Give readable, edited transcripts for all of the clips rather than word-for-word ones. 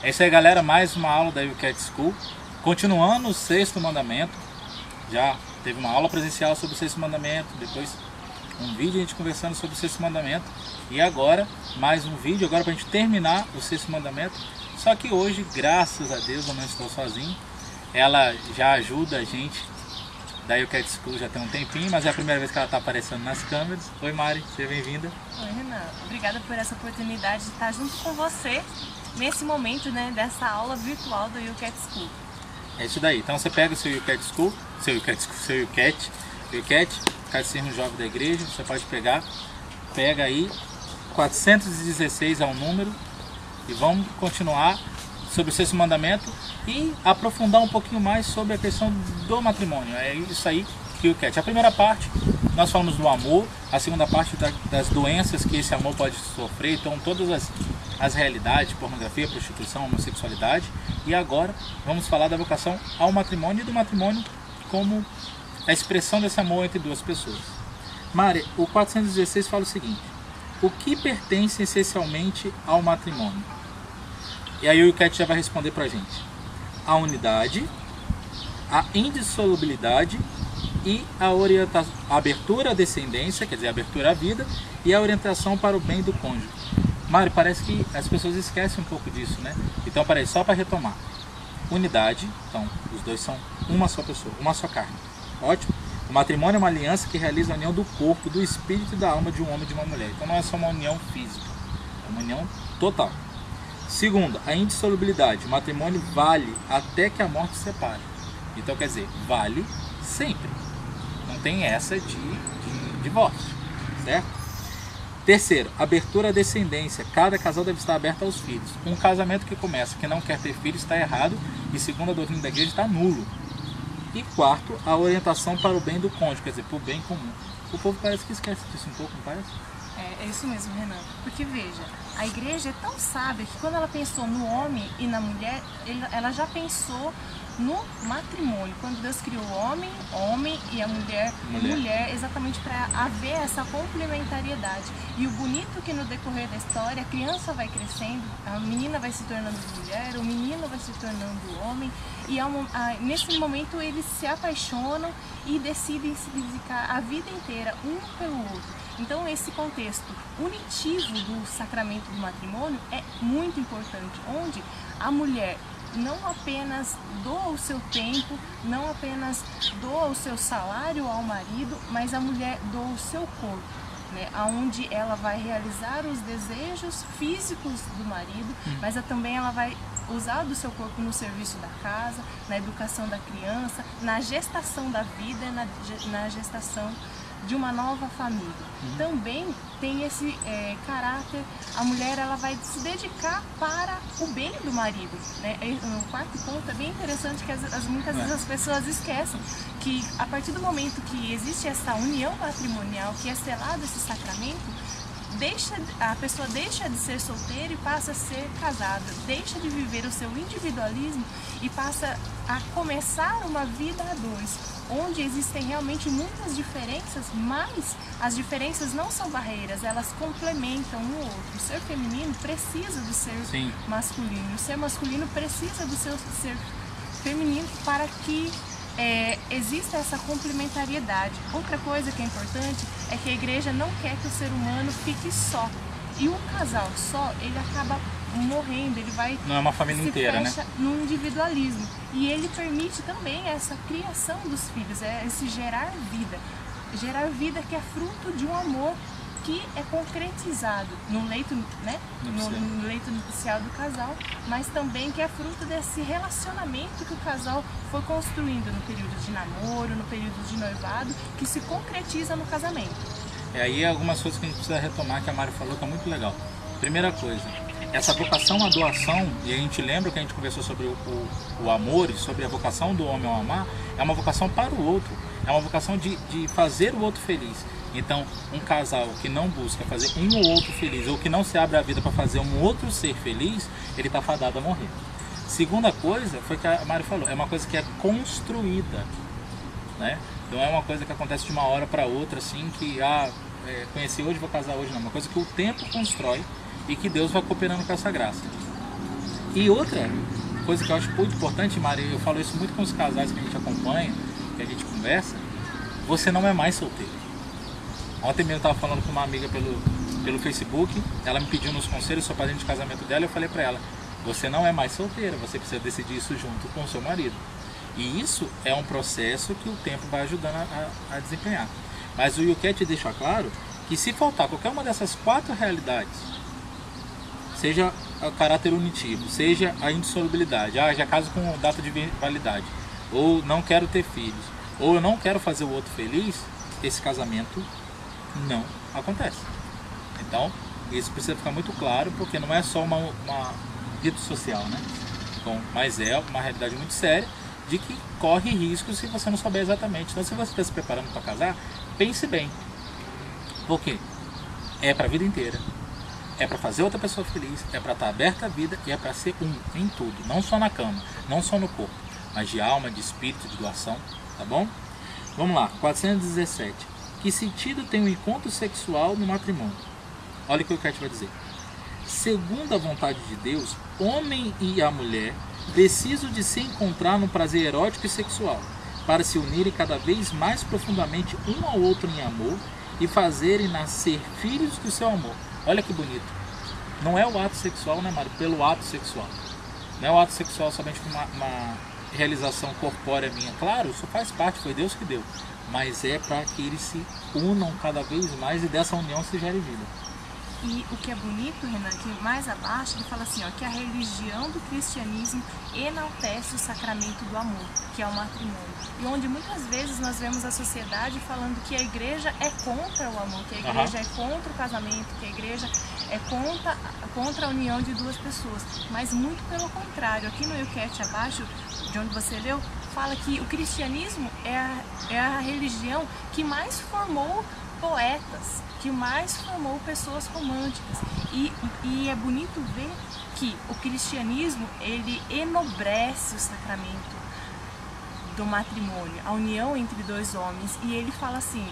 É isso aí, galera, mais uma aula da YouCat School. Continuando o sexto mandamento. Já teve uma aula presencial sobre o sexto mandamento, depois um vídeo a gente conversando sobre o sexto mandamento. E agora, mais um vídeo, agora para a gente terminar o sexto mandamento. Só que hoje, graças a Deus, eu não estou sozinho. Ela já ajuda a gente da YouCat School já tem um tempinho, mas é a primeira vez que ela está aparecendo nas câmeras. Oi Mari, seja bem-vinda. Oi Renan, obrigada por essa oportunidade de estar junto com você nesse momento, né, dessa aula virtual do YouCat School. É isso daí, então você pega o seu YouCat School, seu YouCat, Catecismo Jovem da Igreja, você pode pegar, pega aí, 416 é o número, e vamos continuar sobre o sexto mandamento e aprofundar um pouquinho mais sobre a questão do matrimônio. É isso aí que o YouCat. A primeira parte nós falamos do amor, a segunda parte das doenças que esse amor pode sofrer, então todas as realidades, pornografia, prostituição, homossexualidade, e agora vamos falar da vocação ao matrimônio e do matrimônio como a expressão desse amor entre duas pessoas. Mari, o 416 fala o seguinte: o que pertence essencialmente ao matrimônio? E aí o YouCat já vai responder pra gente: a unidade, a indissolubilidade e a abertura à descendência, quer dizer, a abertura à vida, e a orientação para o bem do cônjuge. Mário, parece que as pessoas esquecem um pouco disso, né? Então, peraí, só para retomar. Unidade, então, os dois são uma só pessoa, uma só carne. Ótimo. O matrimônio é uma aliança que realiza a união do corpo, do espírito e da alma de um homem e de uma mulher. Então não é só uma união física, é uma união total. Segundo, a indissolubilidade. O matrimônio vale até que a morte separe. Então, quer dizer, vale sempre. Não tem essa de divórcio, certo? Terceiro, abertura à descendência. Cada casal deve estar aberto aos filhos. Um casamento que começa que não quer ter filhos está errado e, segundo a doutrina da igreja, está nulo. E quarto, a orientação para o bem do cônjuge, quer dizer, para o bem comum. O povo parece que esquece disso um pouco, não parece? É isso mesmo, Renan. Porque veja, a igreja é tão sábia que quando ela pensou no homem e na mulher, ela já pensou no matrimônio. Quando Deus criou o homem e a mulher, exatamente para haver essa complementariedade. E o bonito é que no decorrer da história, a criança vai crescendo, a menina vai se tornando mulher, o menino vai se tornando homem, e nesse momento eles se apaixonam e decidem se dedicar a vida inteira um pelo outro. Então esse contexto unitivo do sacramento do matrimônio é muito importante, onde a mulher não apenas doa o seu tempo, não apenas doa o seu salário ao marido, mas a mulher doa o seu corpo, né? Onde ela vai realizar os desejos físicos do marido, mas também ela vai usar do seu corpo no serviço da casa, na educação da criança, na gestação da vida, na gestação de uma nova família. Também tem esse caráter, a mulher ela vai se dedicar para o bem do marido, né? O quarto ponto é bem interessante, que muitas vezes as pessoas esquecem que a partir do momento que existe essa união matrimonial, que é selado esse sacramento, a pessoa deixa de ser solteira e passa a ser casada, deixa de viver o seu individualismo e passa a começar uma vida a dois, onde existem realmente muitas diferenças, mas as diferenças não são barreiras, elas complementam um outro. O ser feminino precisa do ser masculino, o ser masculino precisa do seu ser feminino para que existe essa complementariedade. Outra coisa que é importante é que a igreja não quer que o ser humano fique só. E um casal só, ele acaba morrendo, ele vai... Não é uma família inteira, né? No individualismo. E ele permite também essa criação dos filhos, esse gerar vida. Gerar vida que é fruto de um amor que é concretizado no leito, né? No leito nupcial do casal, mas também que é fruto desse relacionamento que o casal foi construindo no período de namoro, no período de noivado, que se concretiza no casamento. Aí algumas coisas que a gente precisa retomar, que a Mari falou, que é muito legal. Primeira coisa, essa vocação à doação, e a gente lembra que a gente conversou sobre o amor e sobre a vocação do homem ao amar, é uma vocação para o outro, é uma vocação de fazer o outro feliz. Então, um casal que não busca fazer um ou outro feliz, ou que não se abre a vida para fazer um outro ser feliz, ele está fadado a morrer. Segunda coisa, foi que a Mari falou, é uma coisa que é construída, né? Não é uma coisa que acontece de uma hora para outra, assim, que conheci hoje, vou casar hoje, não. É uma coisa que o tempo constrói e que Deus vai cooperando com essa graça. E outra coisa que eu acho muito importante, Mari, eu falo isso muito com os casais que a gente acompanha, que a gente conversa, você não é mais solteiro. Ontem mesmo eu estava falando com uma amiga pelo Facebook, ela me pediu nos conselhos sobre o padrinho de casamento dela, eu falei para ela, você não é mais solteira, você precisa decidir isso junto com o seu marido. E isso é um processo que o tempo vai ajudando a desempenhar. Mas o YouCat deixa claro que se faltar qualquer uma dessas 4 realidades, seja o caráter unitivo, seja a indissolubilidade, já caso com data de validade, ou não quero ter filhos, ou eu não quero fazer o outro feliz, esse casamento não acontece. Então, isso precisa ficar muito claro, porque não é só uma rito social, né? Bom, mas é uma realidade muito séria, de que corre riscos se você não souber exatamente. Então, se você está se preparando para casar, pense bem. Por quê? É para a vida inteira. É para fazer outra pessoa feliz, é para estar aberta à vida e é para ser um em tudo. Não só na cama, não só no corpo, mas de alma, de espírito, de doação, tá bom? Vamos lá, 417. Que sentido tem o encontro sexual no matrimônio? Olha o que o Cat vai dizer. Segundo a vontade de Deus, homem e a mulher precisam de se encontrar no prazer erótico e sexual, para se unirem cada vez mais profundamente um ao outro em amor e fazerem nascer filhos do seu amor. Olha que bonito. Não é o ato sexual, né, Mário? Pelo ato sexual. Não é o ato sexual somente com uma realização corpórea minha. Claro, isso faz parte, foi Deus que deu. Mas é para que eles se unam cada vez mais e dessa união se gere vida. E o que é bonito, Renan, que mais abaixo ele fala assim, ó, que a religião do cristianismo enaltece o sacramento do amor, que é o matrimônio. E onde muitas vezes nós vemos a sociedade falando que a igreja é contra o amor, que a igreja é contra o casamento, que a igreja é contra a união de duas pessoas. Mas muito pelo contrário, aqui no YouCat abaixo, de onde você leu, fala que o cristianismo é a religião que mais formou poetas, que mais formou pessoas românticas. E é bonito ver que o cristianismo, ele enobrece o sacramento do matrimônio, a união entre dois homens. E ele fala assim,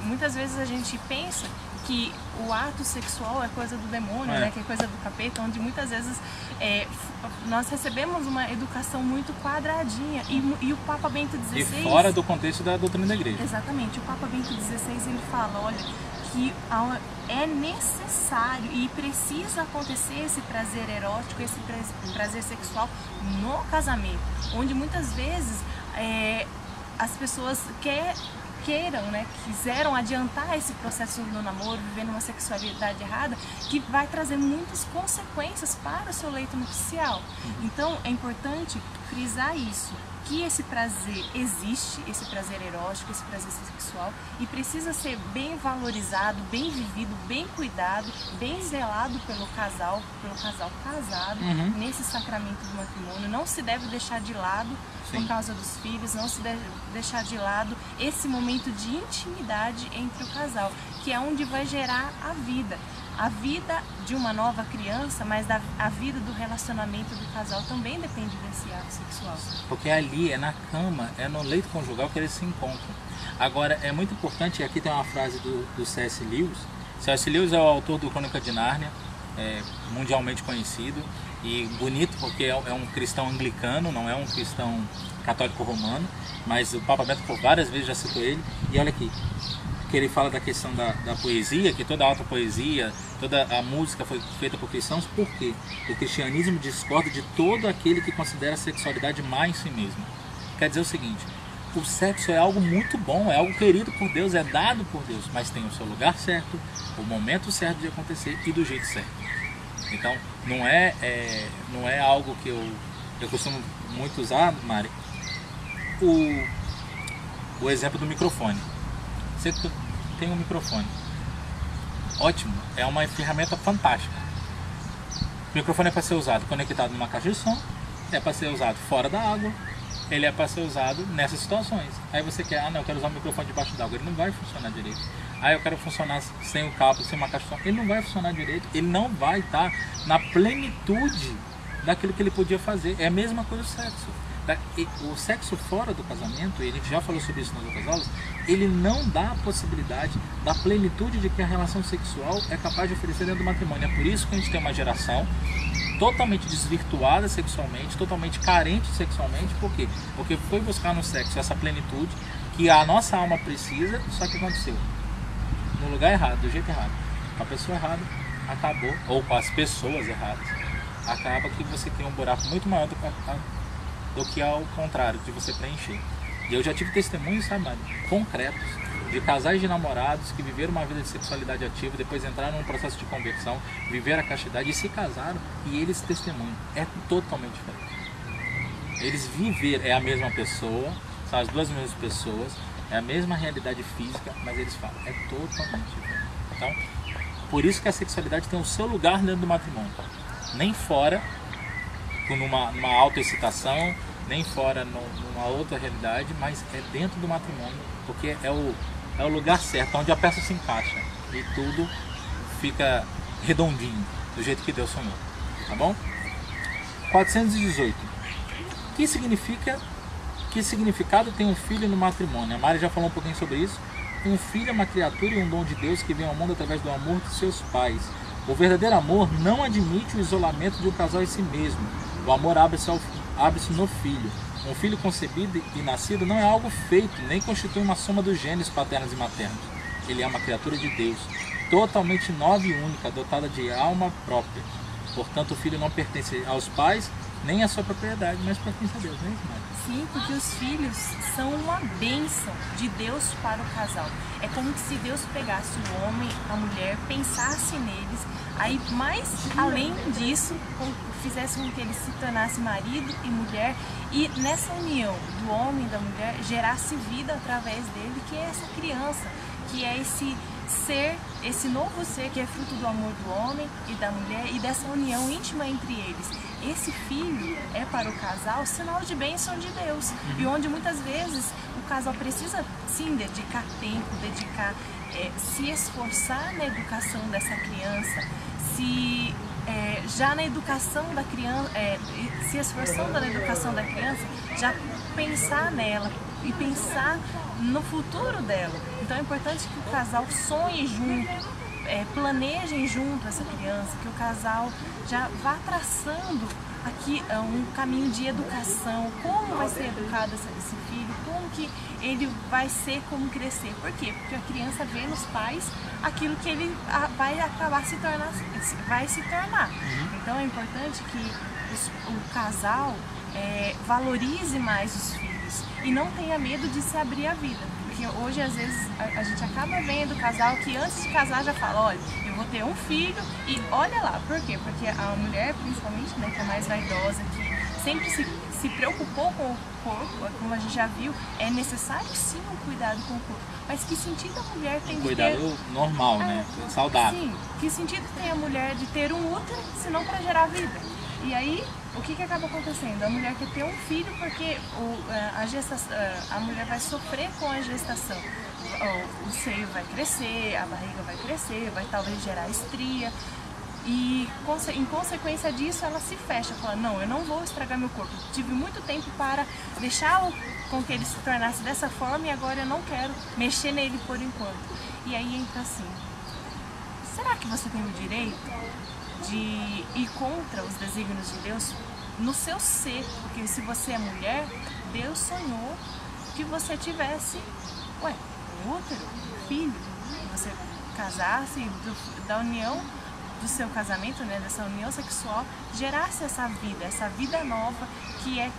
muitas vezes a gente pensa que o ato sexual é coisa do demônio, né, que é coisa do capeta, onde muitas vezes nós recebemos uma educação muito quadradinha e o Papa Bento XVI... E fora do contexto da doutrina da igreja. Exatamente, o Papa Bento XVI ele fala, olha, que é necessário e precisa acontecer esse prazer erótico, esse prazer sexual no casamento, onde muitas vezes as pessoas queiram, né, quiseram adiantar esse processo do namoro, vivendo uma sexualidade errada, que vai trazer muitas consequências para o seu leito nupcial. Então é importante frisar isso, que esse prazer existe, esse prazer erótico, esse prazer sexual, e precisa ser bem valorizado, bem vivido, bem cuidado, bem zelado pelo casal casado, nesse sacramento do matrimônio. Não se deve deixar de lado por causa dos filhos, não se deve deixar de lado esse momento de intimidade entre o casal, que é onde vai gerar a vida de uma nova criança, mas a vida do relacionamento do casal também depende desse ato sexual. Porque ali é na cama, é no leito conjugal que eles se encontram. Agora, é muito importante, aqui tem uma frase do C.S. Lewis. C.S. Lewis é o autor do Crônica de Nárnia, mundialmente conhecido e bonito porque é um cristão anglicano, não é um cristão católico romano, mas o Papa Bento por várias vezes já citou ele. E olha aqui, que ele fala da questão da poesia, que toda a alta poesia, toda a música foi feita por cristãos, porque o cristianismo discorda de todo aquele que considera a sexualidade má em si mesmo. Quer dizer o seguinte, o sexo é algo muito bom, é algo querido por Deus, é dado por Deus, mas tem o seu lugar certo, o momento certo de acontecer e do jeito certo. Então, não é algo que eu costumo muito usar, Mari, o exemplo do microfone. Você tem um microfone, ótimo, é uma ferramenta fantástica. O microfone é para ser usado conectado numa caixa de som, é para ser usado fora da água, ele é para ser usado nessas situações. Aí você quer, eu quero usar o microfone debaixo d'água, ele não vai funcionar direito. Eu quero funcionar sem o cabo, sem uma caixa de som, ele não vai funcionar direito, ele não vai estar na plenitude daquilo que ele podia fazer. É a mesma coisa do sexo. O sexo fora do casamento, e a gente já falou sobre isso nas outras aulas, ele não dá a possibilidade da plenitude de que a relação sexual é capaz de oferecer dentro do matrimônio. É por isso que a gente tem uma geração totalmente desvirtuada sexualmente, totalmente carente sexualmente. Por quê? Porque foi buscar no sexo essa plenitude que a nossa alma precisa, só que aconteceu no lugar errado, do jeito errado, com a pessoa errada, acabou, ou com as pessoas erradas, acaba que você tem um buraco muito maior do que ao contrário, de você preencher. E eu já tive testemunhos, sabe, concretos, de casais de namorados que viveram uma vida de sexualidade ativa, depois entraram num processo de conversão, viveram a castidade e se casaram, e eles testemunham. É totalmente diferente. Eles viveram, é a mesma pessoa, são as duas mesmas pessoas, é a mesma realidade física, mas eles falam, é totalmente diferente. Então, por isso que a sexualidade tem o seu lugar dentro do matrimônio. Nem fora, numa autoexcitação, nem fora numa outra realidade, mas é dentro do matrimônio, porque é o lugar certo, onde a peça se encaixa e tudo fica redondinho, do jeito que Deus sonhou. Tá bom? 418. Que significado tem um filho no matrimônio? A Mari já falou um pouquinho sobre isso. Um filho é uma criatura e um dom de Deus que vem ao mundo através do amor de seus pais. O verdadeiro amor não admite o isolamento de um casal em si mesmo. O amor abre-se no filho. Um filho concebido e nascido não é algo feito, nem constitui uma soma dos genes paternos e maternos. Ele é uma criatura de Deus, totalmente nova e única, dotada de alma própria. Portanto, o filho não pertence aos pais, nem à sua propriedade, mas pertence a Deus, não é isso, Mari? Sim, porque os filhos são uma bênção de Deus para o casal. É como se Deus pegasse o homem, a mulher, pensasse neles, aí mais além disso, fizesse com que eles se tornassem marido e mulher, e nessa união do homem e da mulher gerasse vida através dele, que é essa criança, que é esse ser, esse novo ser que é fruto do amor do homem e da mulher e dessa união íntima entre eles. Esse filho é para o casal sinal de bênção de Deus, e onde muitas vezes o casal precisa sim dedicar tempo, se esforçar na educação dessa criança, já na educação da criança, se esforçando na educação da criança, já pensar nela e pensar no futuro dela. Então é importante que o casal sonhe junto, planejem junto essa criança, que o casal já vá traçando aqui um caminho de educação, como vai ser educado esse filho, como que ele vai ser, como crescer. Por quê? Porque a criança vê nos pais aquilo que ele vai acabar vai se tornar. Então é importante que o casal valorize mais os filhos e não tenha medo de se abrir a vida. Porque hoje, às vezes, a gente acaba vendo casal que antes de casar já fala, olha, eu vou ter um filho e olha lá. Por quê? Porque a mulher, principalmente, né, que é mais vaidosa, que sempre se preocupou com o corpo, como a gente já viu, é necessário sim um cuidado com o corpo. Mas que sentido a mulher tem de ter... Cuidado normal, né? Saudável. Sim, que sentido tem a mulher de ter um útero, se não para gerar vida? E aí, o que acaba acontecendo? A mulher quer ter um filho porque a mulher vai sofrer com a gestação. O seio vai crescer, a barriga vai crescer, vai talvez gerar estria. E em consequência disso ela se fecha, fala, não, eu não vou estragar meu corpo. Tive muito tempo para deixá-lo com que ele se tornasse dessa forma e agora eu não quero mexer nele por enquanto. E aí entra assim, será que você tem o direito de ir contra os desígnios de Deus no seu ser? Porque se você é mulher, Deus sonhou que você tivesse um útero, um filho, que você casasse da união do seu casamento, né, dessa união sexual, gerasse essa vida nova que é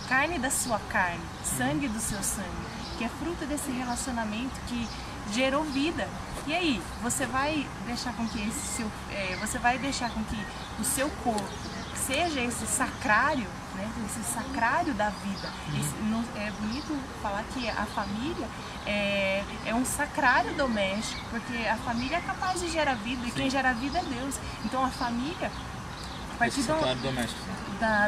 carne da sua carne, sangue do seu sangue, que é fruto desse relacionamento que gerou vida. E aí, você vai deixar com que o seu corpo seja esse sacrário, né, esse sacrário da vida. É bonito falar que a família é um sacrário doméstico, porque a família é capaz de gerar vida, e quem gera vida é Deus. Então a família, a partir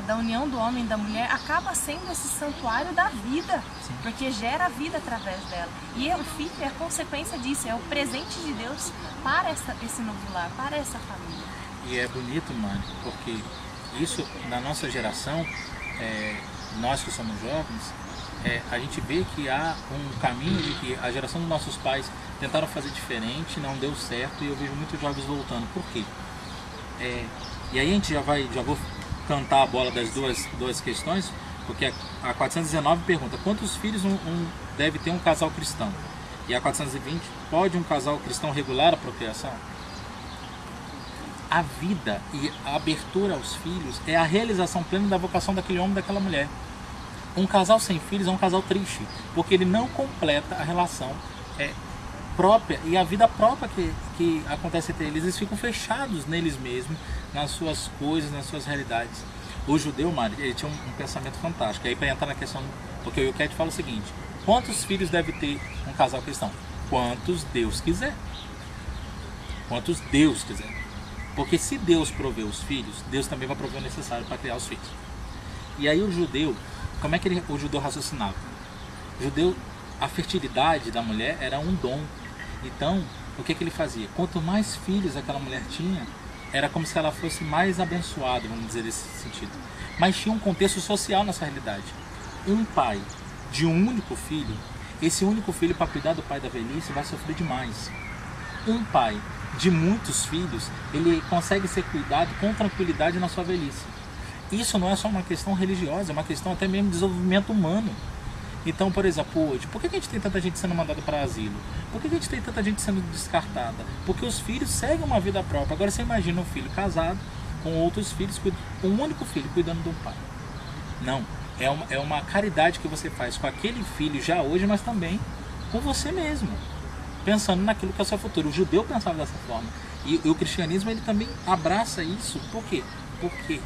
da união do homem e da mulher, acaba sendo esse santuário da vida, porque gera vida através dela. E o filho é a consequência disso, é o presente de Deus para esse novo lar, para essa família. E é bonito, mano, porque isso na nossa geração nós que somos jovens, a gente vê que há um caminho de que a geração dos nossos pais tentaram fazer diferente, não deu certo, e eu vejo muitos jovens voltando. Por quê? E aí a gente já vou cantar a bola das duas questões, porque a 419 pergunta: quantos filhos deve ter um casal cristão? E a 420, pode um casal cristão regular a procriação? A vida e a abertura aos filhos é a realização plena da vocação daquele homem e daquela mulher. Um casal sem filhos é um casal triste, porque ele não completa a relação própria e a vida própria que acontece entre eles. Eles ficam fechados neles mesmos, nas suas coisas, nas suas realidades. O judeu, Mari, ele tinha um pensamento fantástico. Aí para entrar na questão, porque o Yucat fala o seguinte: quantos filhos deve ter um casal cristão? Quantos Deus quiser. Quantos Deus quiser. Porque se Deus prover os filhos, Deus também vai prover o necessário para criar os filhos. E aí o judeu, como é que o judeu raciocinava? O judeu, a fertilidade da mulher era um dom. Então, o que ele fazia? Quanto mais filhos aquela mulher tinha, era como se ela fosse mais abençoada, vamos dizer nesse sentido. Mas tinha um contexto social nessa realidade. Um pai de um único filho, esse único filho, para cuidar do pai da velhice, vai sofrer demais. Um pai de muitos filhos, ele consegue ser cuidado com tranquilidade na sua velhice. Isso não é só uma questão religiosa, é uma questão até mesmo de desenvolvimento humano. Então, por exemplo, hoje, por que a gente tem tanta gente sendo mandada para asilo? Por que a gente tem tanta gente sendo descartada? Porque os filhos seguem uma vida própria. Agora você imagina um filho casado com outros filhos, um único filho cuidando de um pai. Não, é uma caridade que você faz com aquele filho já hoje, mas também com você mesmo, pensando naquilo que é o seu futuro. O judeu pensava dessa forma. E o cristianismo, ele também abraça isso. Por quê? Porque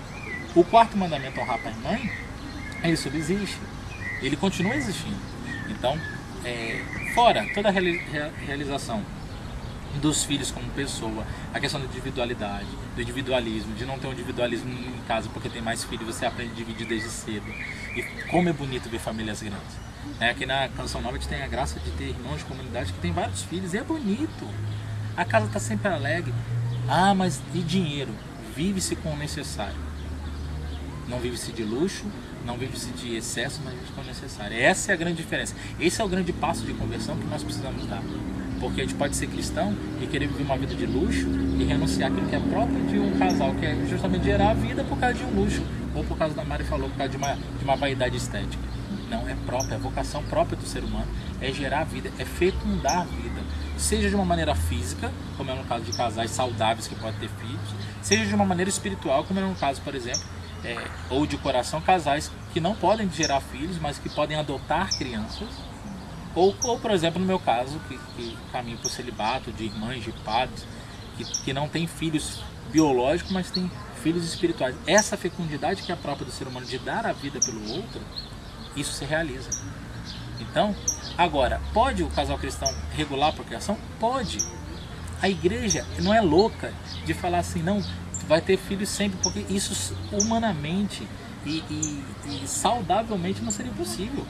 o quarto mandamento, honrar pai e mãe, ele subsiste. Ele continua existindo. Então, fora toda a realização dos filhos como pessoa, a questão da individualidade, do individualismo, de não ter um individualismo em casa porque tem mais filhos, você aprende a dividir desde cedo. E como é bonito ver famílias grandes. Aqui na Canção Nova a gente tem a graça de ter irmãos de comunidade que tem vários filhos, e é bonito. A casa está sempre alegre. Ah, mas e dinheiro? Vive-se com o necessário. Não vive-se de luxo, não vive-se de excesso, mas vive-se com o necessário. Essa é a grande diferença. Esse é o grande passo de conversão que nós precisamos dar. Porque a gente pode ser cristão e querer viver uma vida de luxo e renunciar àquilo que é próprio de um casal, que é justamente gerar a vida por causa de um luxo. Ou por causa da Mari falou, por causa de uma vaidade estética. Não, é própria, a vocação própria do ser humano é gerar a vida, é fecundar a vida. Seja de uma maneira física, como é no caso de casais saudáveis que podem ter filhos, seja de uma maneira espiritual, como é no caso, por exemplo, ou de coração, casais que não podem gerar filhos, mas que podem adotar crianças. Ou por exemplo, no meu caso, que caminho para o celibato, de irmãs, de padres, que não têm filhos biológicos, mas têm filhos espirituais. Essa fecundidade que é própria do ser humano, de dar a vida pelo outro, isso se realiza. Então, agora, pode o casal cristão regular a procriação? Pode. A igreja não é louca de falar assim, não, vai ter filhos sempre, porque isso humanamente e saudavelmente não seria possível.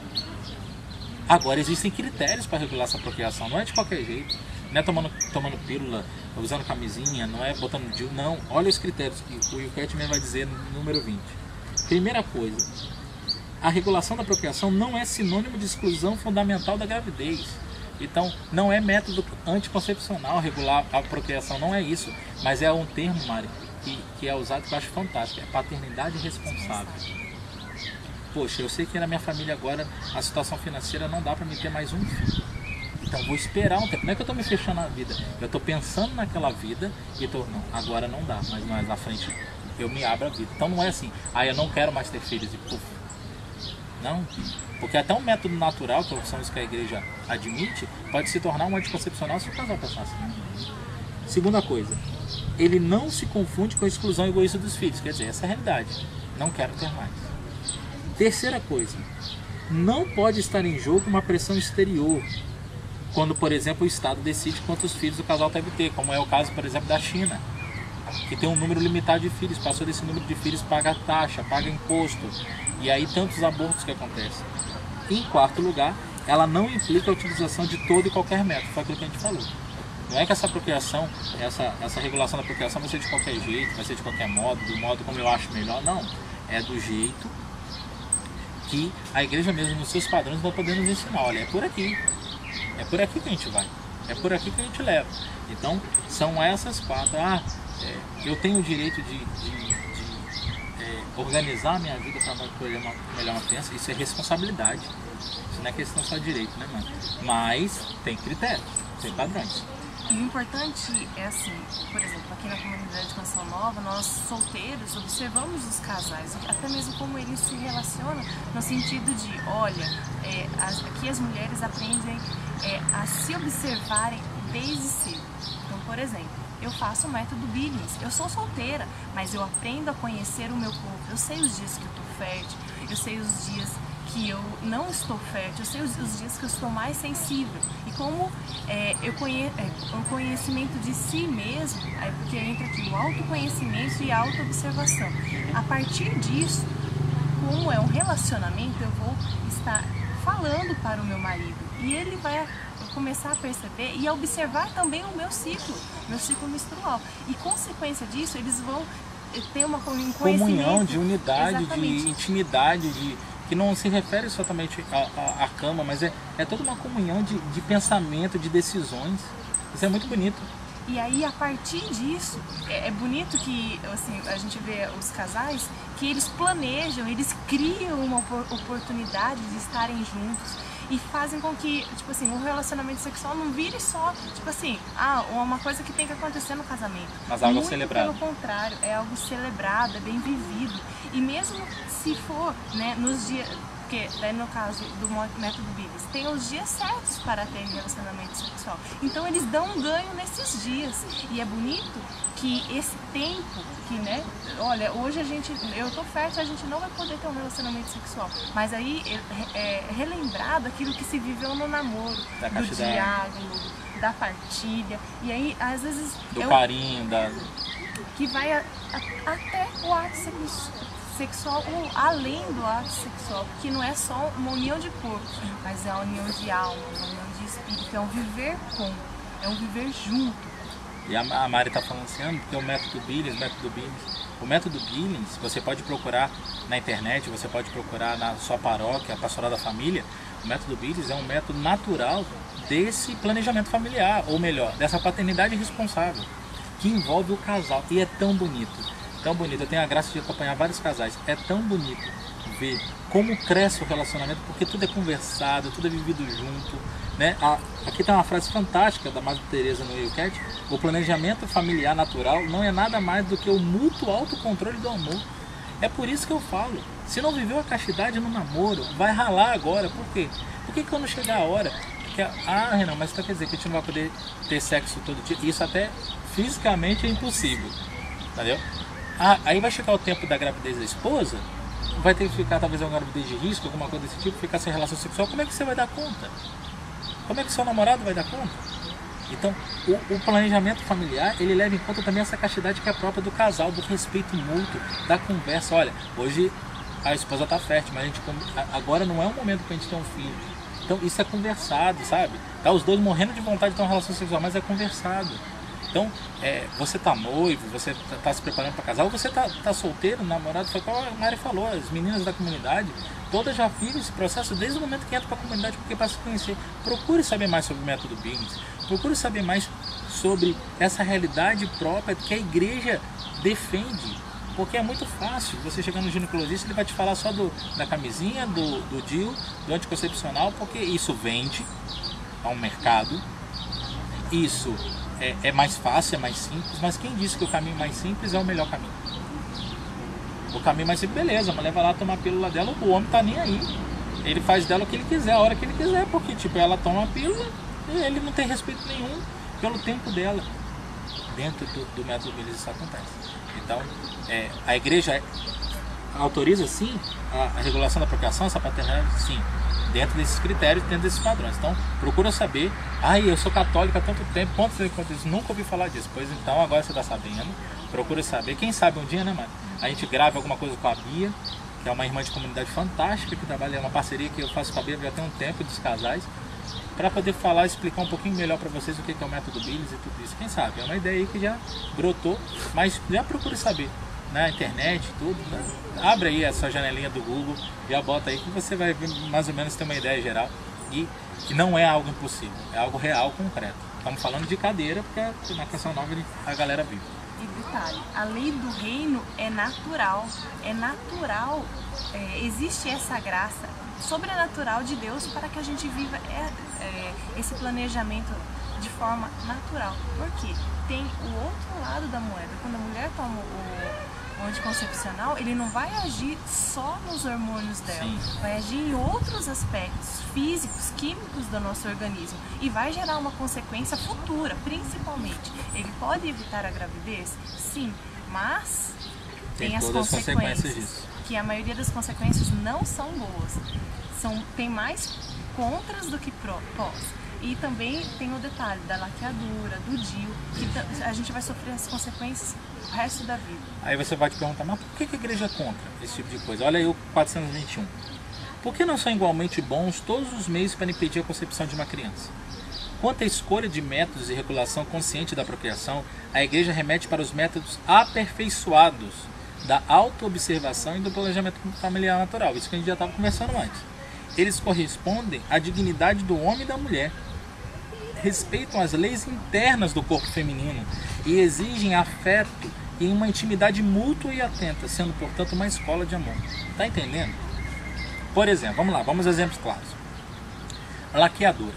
Agora, existem critérios para regular essa procriação, não é de qualquer jeito. Não é tomando pílula, usando camisinha, não é botando DIU, não. Olha os critérios que o Yucat mesmo vai dizer no número 20. Primeira coisa, a regulação da procriação não é sinônimo de exclusão fundamental da gravidez. Então, não é método anticoncepcional regular a procriação, não é isso. Mas é um termo, Mari, que é usado que eu acho fantástico, é paternidade responsável. Poxa, eu sei que na minha família agora a situação financeira não dá para me ter mais um filho. Então vou esperar um tempo. Não é que eu estou me fechando na vida, eu estou pensando naquela vida e não, agora não dá, mas mais na frente eu me abro a vida. Então não é assim, eu não quero mais ter filhos e puf. Não, porque até um método natural, que são os que a igreja admite, pode se tornar um anticoncepcional se o casal pensar assim. Segunda coisa, ele não se confunde com a exclusão egoísta dos filhos, quer dizer, essa é a realidade, não quero ter mais. Terceira coisa, não pode estar em jogo uma pressão exterior, quando, por exemplo, o Estado decide quantos filhos o casal deve ter, como é o caso, por exemplo, da China, que tem um número limitado de filhos, passou desse número de filhos, paga taxa, paga imposto, e aí tantos abortos que acontecem. Em quarto lugar, ela não implica a utilização de todo e qualquer método, foi aquilo que a gente falou. Não é que essa procriação, essa regulação da procriação vai ser de qualquer jeito, vai ser de qualquer modo, do modo como eu acho melhor, não. É do jeito que a igreja mesmo nos seus padrões vai poder nos ensinar, olha, é por aqui que a gente vai, é por aqui que a gente leva. Então são essas 4. Eu tenho o direito de organizar a minha vida para acolher melhor uma criança. Isso é responsabilidade, isso não é questão só de direito, né, mano? Mas tem critérios, tem padrões. E o importante é assim, por exemplo, aqui na comunidade de Canção Nova, nós solteiros observamos os casais, até mesmo como eles se relacionam, no sentido de, olha, aqui as mulheres aprendem a se observarem desde cedo. Então, por exemplo, eu faço o método Billings, eu sou solteira, mas eu aprendo a conhecer o meu corpo, eu sei os dias que eu estou fértil, eu sei os dias que eu não estou fértil, eu sei os dias que eu estou mais sensível. E como o conhecimento de si mesmo, porque entra aqui o autoconhecimento e a autoobservação. A partir disso, como é um relacionamento, eu vou estar falando para o meu marido e ele vai começar a perceber e a observar também o meu ciclo menstrual. E consequência disso, eles vão ter uma comunhão, de unidade, exatamente, de intimidade, que não se refere somente à cama, mas é toda uma comunhão de pensamento, de decisões. Isso é muito bonito. E aí, a partir disso, é bonito que assim, a gente vê os casais que eles planejam, eles criam uma oportunidade de estarem juntos e fazem com que, tipo assim, o relacionamento sexual não vire só, tipo assim, uma coisa que tem que acontecer no casamento. Mas algo muito celebrado. Pelo contrário, é algo celebrado, é bem vivido. E mesmo se for, né, nos dias... Porque daí no caso do método Billings, tem os dias certos para ter relacionamento sexual. Então eles dão um ganho nesses dias. E é bonito que esse tempo, que, né, olha, hoje eu tô fértil, a gente não vai poder ter um relacionamento sexual. Mas aí é relembrar daquilo que se viveu no namoro, do diálogo, da partilha. E aí, às vezes... Do carinho, que vai até o ato sexual ou além do ato sexual, porque não é só uma união de corpo, mas é uma união de alma, uma união de espírito, é um viver com, é um viver junto. E a Mari está falando assim, porque o método Billings, você pode procurar na internet, você pode procurar na sua paróquia, a Pastoral da Família. O método Billings é um método natural desse planejamento familiar, ou melhor, dessa paternidade responsável, que envolve o casal, e é tão bonito. Tão bonito, eu tenho a graça de acompanhar vários casais. É tão bonito ver como cresce o relacionamento, porque tudo é conversado, tudo é vivido junto, né? Aqui tem uma frase fantástica da Madre Teresa no Eucat: o planejamento familiar natural não é nada mais do que o mútuo autocontrole do amor. É por isso que eu falo, se não viveu a castidade no namoro, vai ralar agora. Por quê? Porque quando chegar a hora, Renan, mas isso quer dizer que a gente não vai poder ter sexo todo dia? Isso até fisicamente é impossível, entendeu? Aí vai chegar o tempo da gravidez da esposa, vai ter que ficar talvez uma gravidez de risco, alguma coisa desse tipo, ficar sem relação sexual. Como é que você vai dar conta? Como é que seu namorado vai dar conta? Então, o planejamento familiar, ele leva em conta também essa castidade que é própria do casal, do respeito mútuo, da conversa. Olha, hoje a esposa está fértil, mas agora não é o momento para a gente ter um filho. Então, isso é conversado, sabe? Tá os dois morrendo de vontade de ter uma relação sexual, mas é conversado. Então, você está noivo, você está se preparando para casar, ou você está solteiro, namorado, foi como a Mari falou, as meninas da comunidade, todas já vivem esse processo desde o momento que entra para a comunidade, porque para se conhecer. Procure saber mais sobre o método Billings, procure saber mais sobre essa realidade própria que a igreja defende, porque é muito fácil você chegar no ginecologista, ele vai te falar só da camisinha, do DIU, do anticoncepcional, porque isso vende, é um mercado, isso é mais fácil, é mais simples, mas quem disse que o caminho mais simples é o melhor caminho? O caminho mais simples, beleza, a mulher vai lá tomar a pílula dela, o homem tá nem aí. Ele faz dela o que ele quiser, a hora que ele quiser, porque tipo, ela toma a pílula e ele não tem respeito nenhum pelo tempo dela. Dentro do método Billings isso acontece. Então, a igreja autoriza sim a regulação da procriação, essa paternidade, sim, dentro desses critérios, dentro desses padrões. Então, procura saber, eu sou católica há tanto tempo, quantos isso? Nunca ouvi falar disso. Pois então, agora você está sabendo, procura saber. Quem sabe um dia, né, mano? A gente grava alguma coisa com a Bia, que é uma irmã de comunidade fantástica, que trabalha, é uma parceria que eu faço com a Bia já tem um tempo dos casais, para poder falar, explicar um pouquinho melhor para vocês o que é o método Billings e tudo isso. Quem sabe? É uma ideia aí que já brotou, mas já procure saber. na internet, tudo, né? Abre aí a sua janelinha do Google, já bota aí que você vai mais ou menos ter uma ideia geral. E não é algo impossível, é algo real, concreto. Estamos falando de cadeira, porque na Canção Nova a galera vive. E detalhe, a lei do reino é natural, existe essa graça sobrenatural de Deus para que a gente viva esse planejamento de forma natural. Por quê? Tem o outro lado da moeda. Quando a mulher toma o anticoncepcional, ele não vai agir só nos hormônios dela, Sim. vai agir em outros aspectos físicos, químicos do nosso organismo e vai gerar uma consequência futura, principalmente. Ele pode evitar a gravidez? Sim, mas tem as consequências disso. Que a maioria das consequências não são boas. Tem mais contras do que pós. E também tem o detalhe da laqueadura, do DIU, que a gente vai sofrer as consequências o resto da vida. Aí você vai te perguntar, mas por que a igreja é contra esse tipo de coisa? Olha aí o 421. Por que não são igualmente bons todos os meios para impedir a concepção de uma criança? Quanto à escolha de métodos e regulação consciente da procriação, a igreja remete para os métodos aperfeiçoados da autoobservação e do planejamento familiar natural. Isso que a gente já estava conversando antes. Eles correspondem à dignidade do homem e da mulher, respeitam as leis internas do corpo feminino e exigem afeto e uma intimidade mútua e atenta, sendo, portanto, uma escola de amor. Tá entendendo? Por exemplo, vamos lá, vamos a exemplos claros. Laqueadura.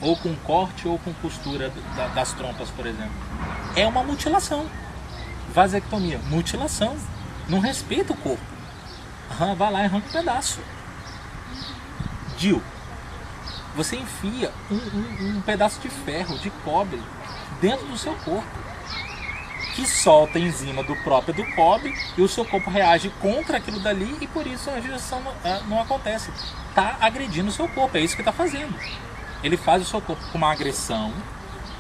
Ou com corte ou com costura das trompas, por exemplo. É uma mutilação. Vasectomia, mutilação. Não respeita o corpo. Vai lá e arranca um pedaço. DIU. Você enfia um pedaço de ferro, de cobre, dentro do seu corpo, que solta a enzima do cobre e o seu corpo reage contra aquilo dali e por isso a gestação não acontece. Está agredindo o seu corpo, é isso que está fazendo. Ele faz o seu corpo com uma agressão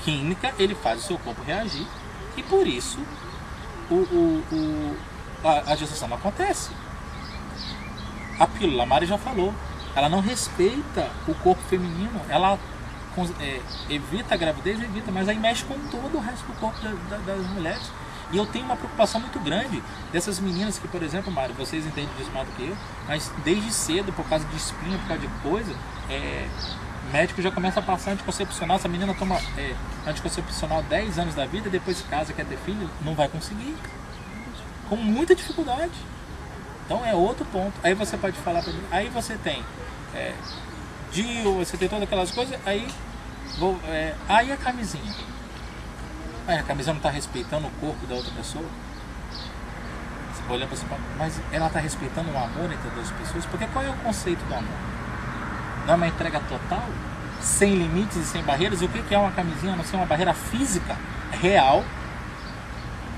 química, ele faz o seu corpo reagir e por isso a gestação não acontece. A pílula, a Mari já falou, ela não respeita o corpo feminino, ela evita a gravidez, mas aí mexe com todo o resto do corpo das mulheres. E eu tenho uma preocupação muito grande dessas meninas que, por exemplo, Mário, vocês entendem disso mais do que eu, mas desde cedo, por causa de espinha, por causa de coisa, o médico já começa a passar anticoncepcional. Essa menina toma anticoncepcional 10 anos da vida, depois se casa, quer ter filho, não vai conseguir. Com muita dificuldade. Então é outro ponto. Aí você pode falar para mim, aí você tem DIU, você tem todas aquelas coisas, aí a camisinha. Aí a camisinha não está respeitando o corpo da outra pessoa? Você pode olhar para você, mas ela está respeitando o amor entre duas pessoas? Porque qual é o conceito do amor? Não é uma entrega total? Sem limites e sem barreiras? E o que é uma camisinha? Não ser uma barreira física, real,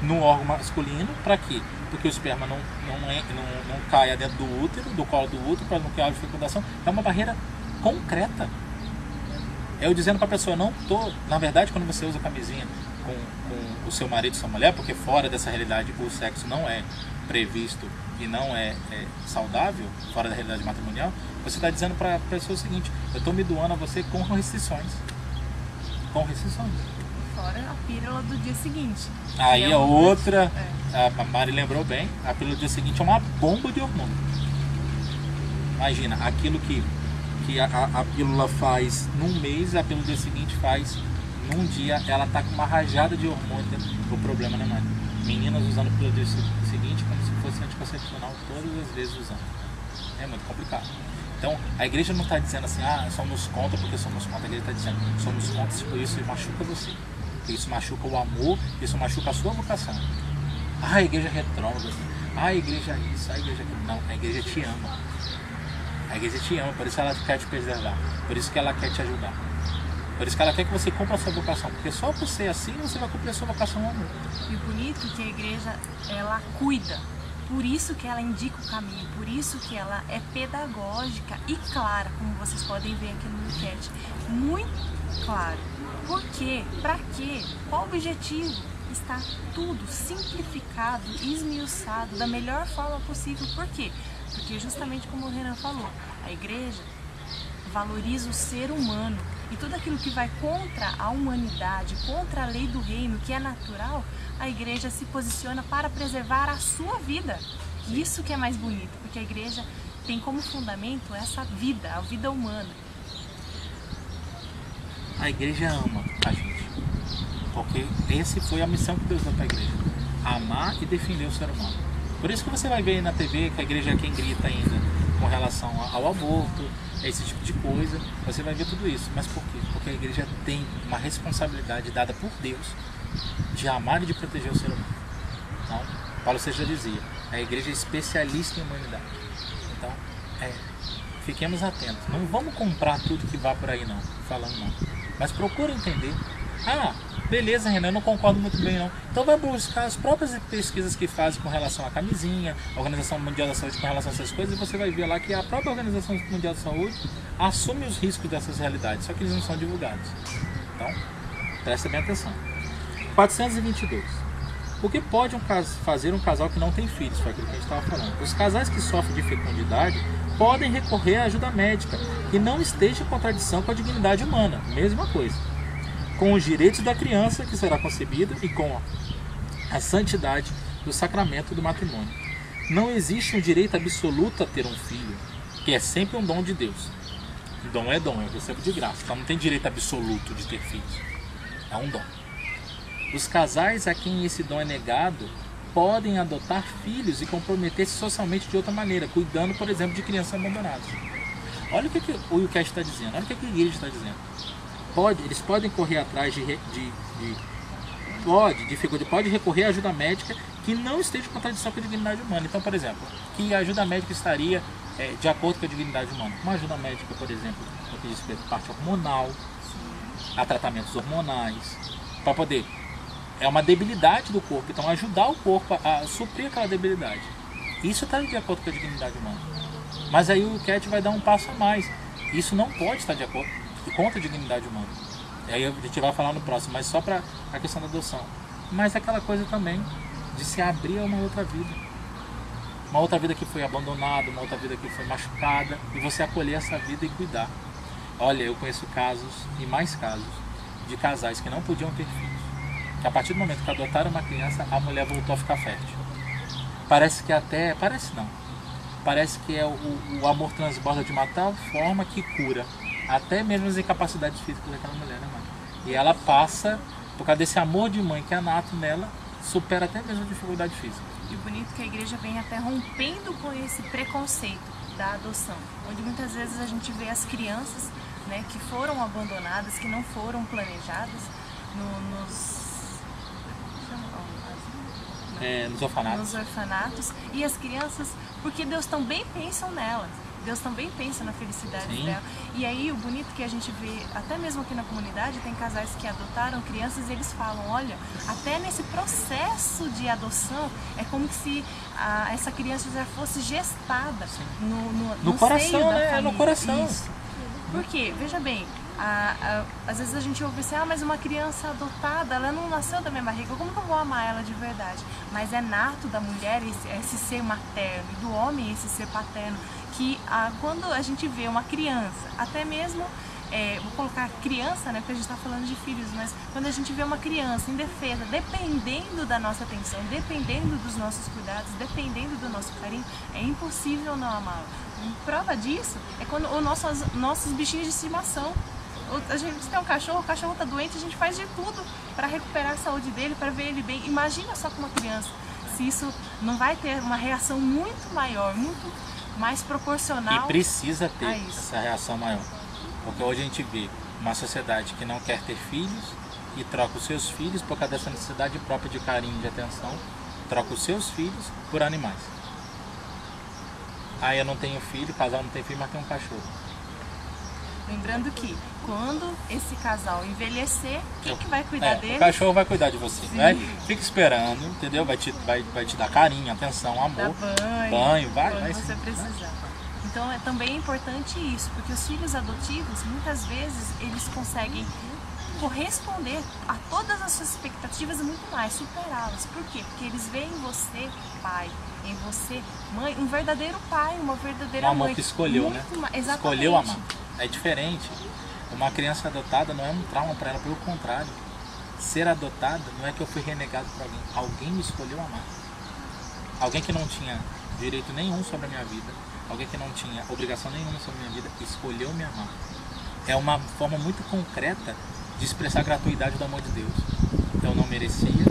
no órgão masculino, para quê? Porque o esperma não caia dentro do útero, do colo do útero, para não criar fecundação. É uma barreira concreta. Eu dizendo para a pessoa, na verdade, quando você usa camisinha com o seu marido e sua mulher, porque fora dessa realidade o sexo não é previsto e não é saudável, fora da realidade matrimonial, você está dizendo para a pessoa o seguinte, eu estou me doando a você com restrições. Com restrições. Fora a pílula do dia seguinte. Aí a outra, a Mari lembrou bem, a pílula do dia seguinte é uma bomba de hormônio. Imagina, aquilo que a pílula faz num mês, a pílula do dia seguinte faz num dia, ela tá com uma rajada de hormônio. O problema, né, Mari? Meninas usando a pílula do dia seguinte como se fosse anticoncepcional todas as vezes usando. É muito complicado. Então, a igreja não está dizendo assim, somos contra porque somos contra. A igreja está dizendo, somos contra por isso machuca você. Isso machuca o amor, isso machuca a sua vocação. A igreja retrógrada, a igreja isso, a igreja aquilo. Não, a igreja te ama. A igreja te ama, por isso ela quer te preservar. Por isso que ela quer te ajudar. Por isso que ela quer que você cumpra a sua vocação. Porque só por ser assim, você vai cumprir a sua vocação ao amor. E o bonito é que a igreja, ela cuida. Por isso que ela indica o caminho, por isso que ela é pedagógica e clara, como vocês podem ver aqui no enquete. Muito claro. Por quê? Para quê? Qual o objetivo? Está tudo simplificado, esmiuçado da melhor forma possível. Por quê? Porque justamente como o Renan falou, a igreja valoriza o ser humano. e tudo aquilo que vai contra a humanidade, contra a lei do reino, que é natural, a igreja se posiciona para preservar a sua vida. Isso que é mais bonito, porque a igreja tem como fundamento essa vida, a vida humana. A igreja ama a gente, porque essa foi a missão que Deus deu para a igreja: amar e defender o ser humano. Por isso que você vai ver aí na TV que a igreja é quem grita ainda com relação ao aborto, esse tipo de coisa. Você vai ver tudo isso. Mas por quê? Porque a igreja tem uma responsabilidade dada por Deus de amar e de proteger o ser humano. Então, Paulo já dizia, a igreja é especialista em humanidade. Então, fiquemos atentos. Não vamos comprar tudo que vá por aí não, falando não. Mas procura entender. Ah, beleza, Renan, eu não concordo muito bem não. Então vai buscar as próprias pesquisas que fazem com relação à camisinha, a Organização Mundial da Saúde com relação a essas coisas, e você vai ver lá que a própria Organização Mundial da Saúde assume os riscos dessas realidades, só que eles não são divulgados. Então, presta bem atenção. 422. O que pode fazer um casal que não tem filhos? Foi aquilo que a gente estava falando. Os casais que sofrem de fecundidade podem recorrer à ajuda médica, que não esteja em contradição com a dignidade humana. Mesma coisa. Com os direitos da criança que será concebida e com a santidade do sacramento do matrimônio. Não existe um direito absoluto a ter um filho, que é sempre um dom de Deus. Dom é dom, eu recebo de graça. Então não tem direito absoluto de ter filhos. É um dom. Os casais a quem esse dom é negado podem adotar filhos e comprometer-se socialmente de outra maneira, cuidando, por exemplo, de crianças abandonadas. Olha o que o Wilcast está dizendo, olha o que a igreja está dizendo. Eles podem correr atrás pode recorrer à ajuda médica que não esteja em contradição com a dignidade humana. Então, por exemplo, que a ajuda médica estaria de acordo com a dignidade humana. Uma ajuda médica, por exemplo, no que diz respeito à parte hormonal, a tratamentos hormonais, para poder... É uma debilidade do corpo, então ajudar o corpo a suprir aquela debilidade. Isso está de acordo com a dignidade humana. Mas aí o Cat vai dar um passo a mais. Isso não pode estar de acordo contra a dignidade humana. E aí a gente vai falar no próximo, mas só para a questão da adoção. Mas aquela coisa também de se abrir a uma outra vida. Uma outra vida que foi abandonada, uma outra vida que foi machucada, e você acolher essa vida e cuidar. Olha, eu conheço casos, e mais casos, de casais que não podiam ter filhos. Que a partir do momento que adotaram uma criança, a mulher voltou a ficar fértil. Parece que Parece que o amor transborda de uma tal forma que cura até mesmo as incapacidades físicas daquela mulher, né, mãe? E ela passa, por causa desse amor de mãe que é nato nela, supera até mesmo a dificuldade física. E o bonito é que a igreja vem até rompendo com esse preconceito da adoção, onde muitas vezes a gente vê as crianças, né, que foram abandonadas, que não foram planejadas nos orfanatos. Nos orfanatos, e as crianças, porque Deus também pensa nelas, Deus também pensa na felicidade dela. E aí o bonito que a gente vê, até mesmo aqui na comunidade, tem casais que adotaram crianças e eles falam, olha, até nesse processo de adoção, é como se essa criança já fosse gestada no coração, seio da né? família. No coração. Isso. Por quê? Veja bem, às vezes a gente ouve assim, mas uma criança adotada, ela não nasceu da minha barriga, como que eu vou amar ela de verdade? Mas é nato da mulher esse ser materno, e do homem esse ser paterno, que quando a gente vê uma criança, até mesmo, vou colocar criança, né, porque a gente está falando de filhos, mas quando a gente vê uma criança indefesa, dependendo da nossa atenção, dependendo dos nossos cuidados, dependendo do nosso carinho, é impossível não amá-la. Prova disso é quando os nossos bichinhos de estimação. A gente tem um cachorro, o cachorro está doente, a gente faz de tudo para recuperar a saúde dele, para ver ele bem. Imagina só com uma criança, se isso não vai ter uma reação muito maior, muito mais proporcional. E precisa ter essa reação maior. Porque hoje a gente vê uma sociedade que não quer ter filhos e troca os seus filhos por causa dessa necessidade própria de carinho, de atenção, troca os seus filhos por animais. Aí eu não tenho filho, o casal não tem filho, mas tem um cachorro. Lembrando que quando esse casal envelhecer, quem que vai cuidar dele? O cachorro vai cuidar de você, né? Fica esperando, entendeu? Vai te dar carinho, atenção, amor, banho, vai você precisar. Então também é importante isso, porque os filhos adotivos, muitas vezes, eles conseguem corresponder a todas as suas expectativas e muito mais, superá-las. Por quê? Porque eles veem em você pai, em você mãe, um verdadeiro pai, uma verdadeira mãe. Um amor que escolheu, né? Exatamente. Escolheu amar. É diferente. Uma criança adotada não é um trauma para ela, pelo contrário. Ser adotada não é que eu fui renegado por alguém. Alguém me escolheu amar. Alguém que não tinha direito nenhum sobre a minha vida, alguém que não tinha obrigação nenhuma sobre a minha vida, escolheu me amar. É uma forma muito concreta de expressar a gratuidade do amor de Deus. Eu não merecia,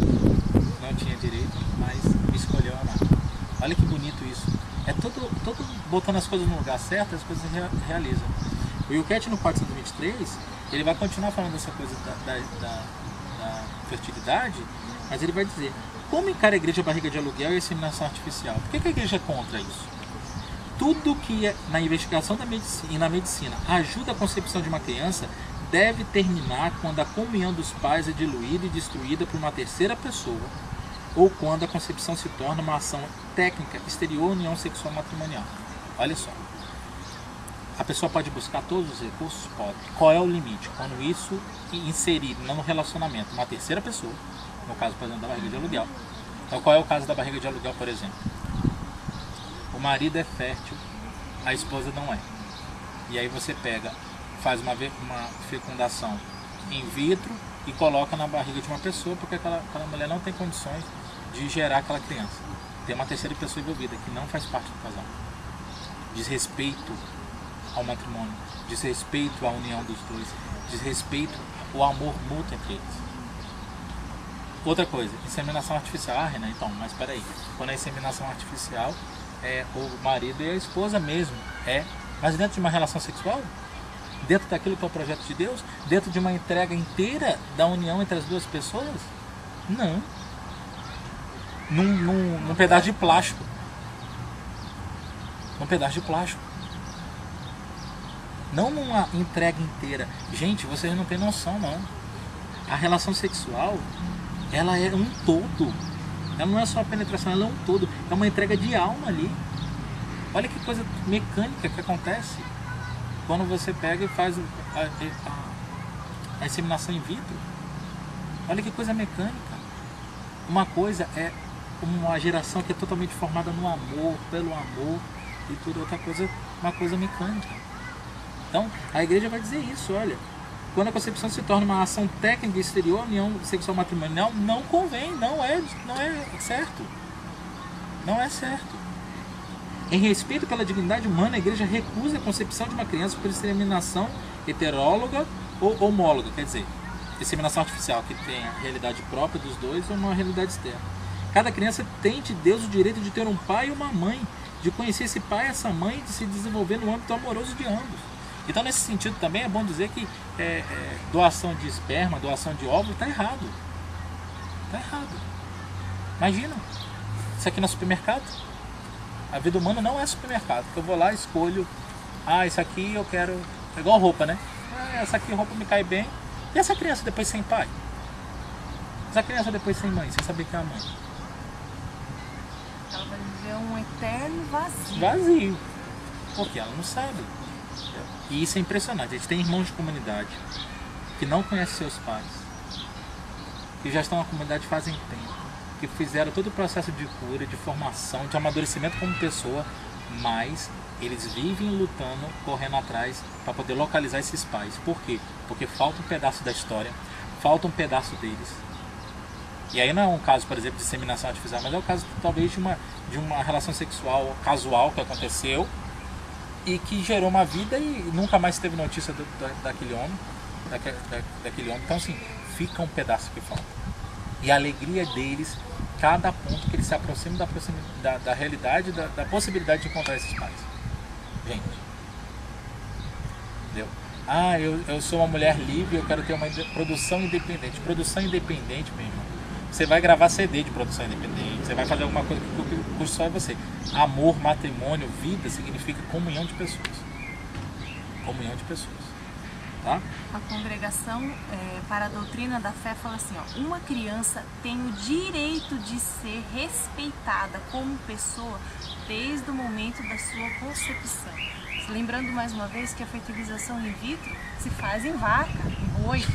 não tinha direito, mas me escolheu amar. Olha que bonito isso. É todo botando as coisas no lugar certo, as coisas se realizam. O Wilkett, no 423, ele vai continuar falando dessa coisa da fertilidade, mas ele vai dizer: como encara a igreja a barriga de aluguel e a inseminação artificial? Por que a igreja é contra isso? Tudo que é na investigação da medicina, e na medicina ajuda a concepção de uma criança deve terminar quando a comunhão dos pais é diluída e destruída por uma terceira pessoa, ou quando a concepção se torna uma ação técnica exterior à união sexual matrimonial. Olha só. A pessoa pode buscar todos os recursos? Pode. Qual é o limite? Quando isso inserir no relacionamento uma terceira pessoa, no caso, por exemplo, da barriga de aluguel. Então, qual é o caso da barriga de aluguel, por exemplo? O marido é fértil, a esposa não é. E aí você pega, faz uma fecundação in vitro e coloca na barriga de uma pessoa, porque aquela mulher não tem condições de gerar aquela criança. Tem uma terceira pessoa envolvida que não faz parte do casal. Desrespeito ao matrimônio, desrespeito à união dos dois, desrespeito ao amor mútuo entre eles. Outra coisa, inseminação artificial. Ah, Renan, então, mas peraí, quando é inseminação artificial, é o marido e a esposa mesmo, mas dentro de uma relação sexual, dentro daquilo que é o projeto de Deus, dentro de uma entrega inteira da união entre as duas pessoas? Não. Num pedaço de plástico. Num pedaço de plástico. Não numa entrega inteira. Gente, vocês não têm noção, não. A relação sexual, ela é um todo. Ela não é só a penetração, ela é um todo. É uma entrega de alma ali. Olha que coisa mecânica que acontece quando você pega e faz a inseminação in vitro. Olha que coisa mecânica. Uma coisa é uma geração que é totalmente formada no amor, pelo amor, e tudo. Outra coisa, uma coisa mecânica. Então, a igreja vai dizer isso, olha. Quando a concepção se torna uma ação técnica exterior à união sexual matrimonial, não convém, não é certo. Não é certo. Em respeito pela dignidade humana, a igreja recusa a concepção de uma criança por inseminação heteróloga ou homóloga, quer dizer, inseminação artificial, que tem a realidade própria dos dois ou uma realidade externa. Cada criança tem de Deus o direito de ter um pai e uma mãe, de conhecer esse pai e essa mãe, de se desenvolver no âmbito amoroso de ambos. Então, nesse sentido, também é bom dizer que doação de esperma, doação de óvulo, está errado. Está errado. Imagina, isso aqui no supermercado. A vida humana não é supermercado. Eu vou lá e escolho, isso aqui eu quero... É igual roupa, né? Essa aqui roupa me cai bem. E essa criança depois sem pai? Essa criança depois sem mãe, sem saber que é a mãe? Ela vai viver um eterno vazio. Vazio. Porque ela não sabe. E isso é impressionante. A gente tem irmãos de comunidade que não conhecem seus pais, que já estão na comunidade fazem tempo, que fizeram todo o processo de cura, de formação, de amadurecimento como pessoa, mas eles vivem lutando, correndo atrás para poder localizar esses pais. Por quê? Porque falta um pedaço da história, falta um pedaço deles. E aí não é um caso, por exemplo, de inseminação artificial, mas é o caso talvez de uma relação sexual casual que aconteceu e que gerou uma vida e nunca mais teve notícia daquele homem. Então, assim, fica um pedaço que falta. E a alegria deles, cada ponto que eles se aproximam da realidade, da possibilidade de encontrar esses pais. Gente, entendeu? Eu sou uma mulher livre, eu quero ter uma produção independente. Produção independente, meu irmão. Você vai gravar CD de produção independente, você vai fazer alguma coisa que o custo só é você. Amor, matrimônio, vida significa comunhão de pessoas. Comunhão de pessoas. Tá? A congregação para a doutrina da fé fala assim, uma criança tem o direito de ser respeitada como pessoa desde o momento da sua concepção. Lembrando mais uma vez que a fertilização in vitro se faz em vaca, em boi,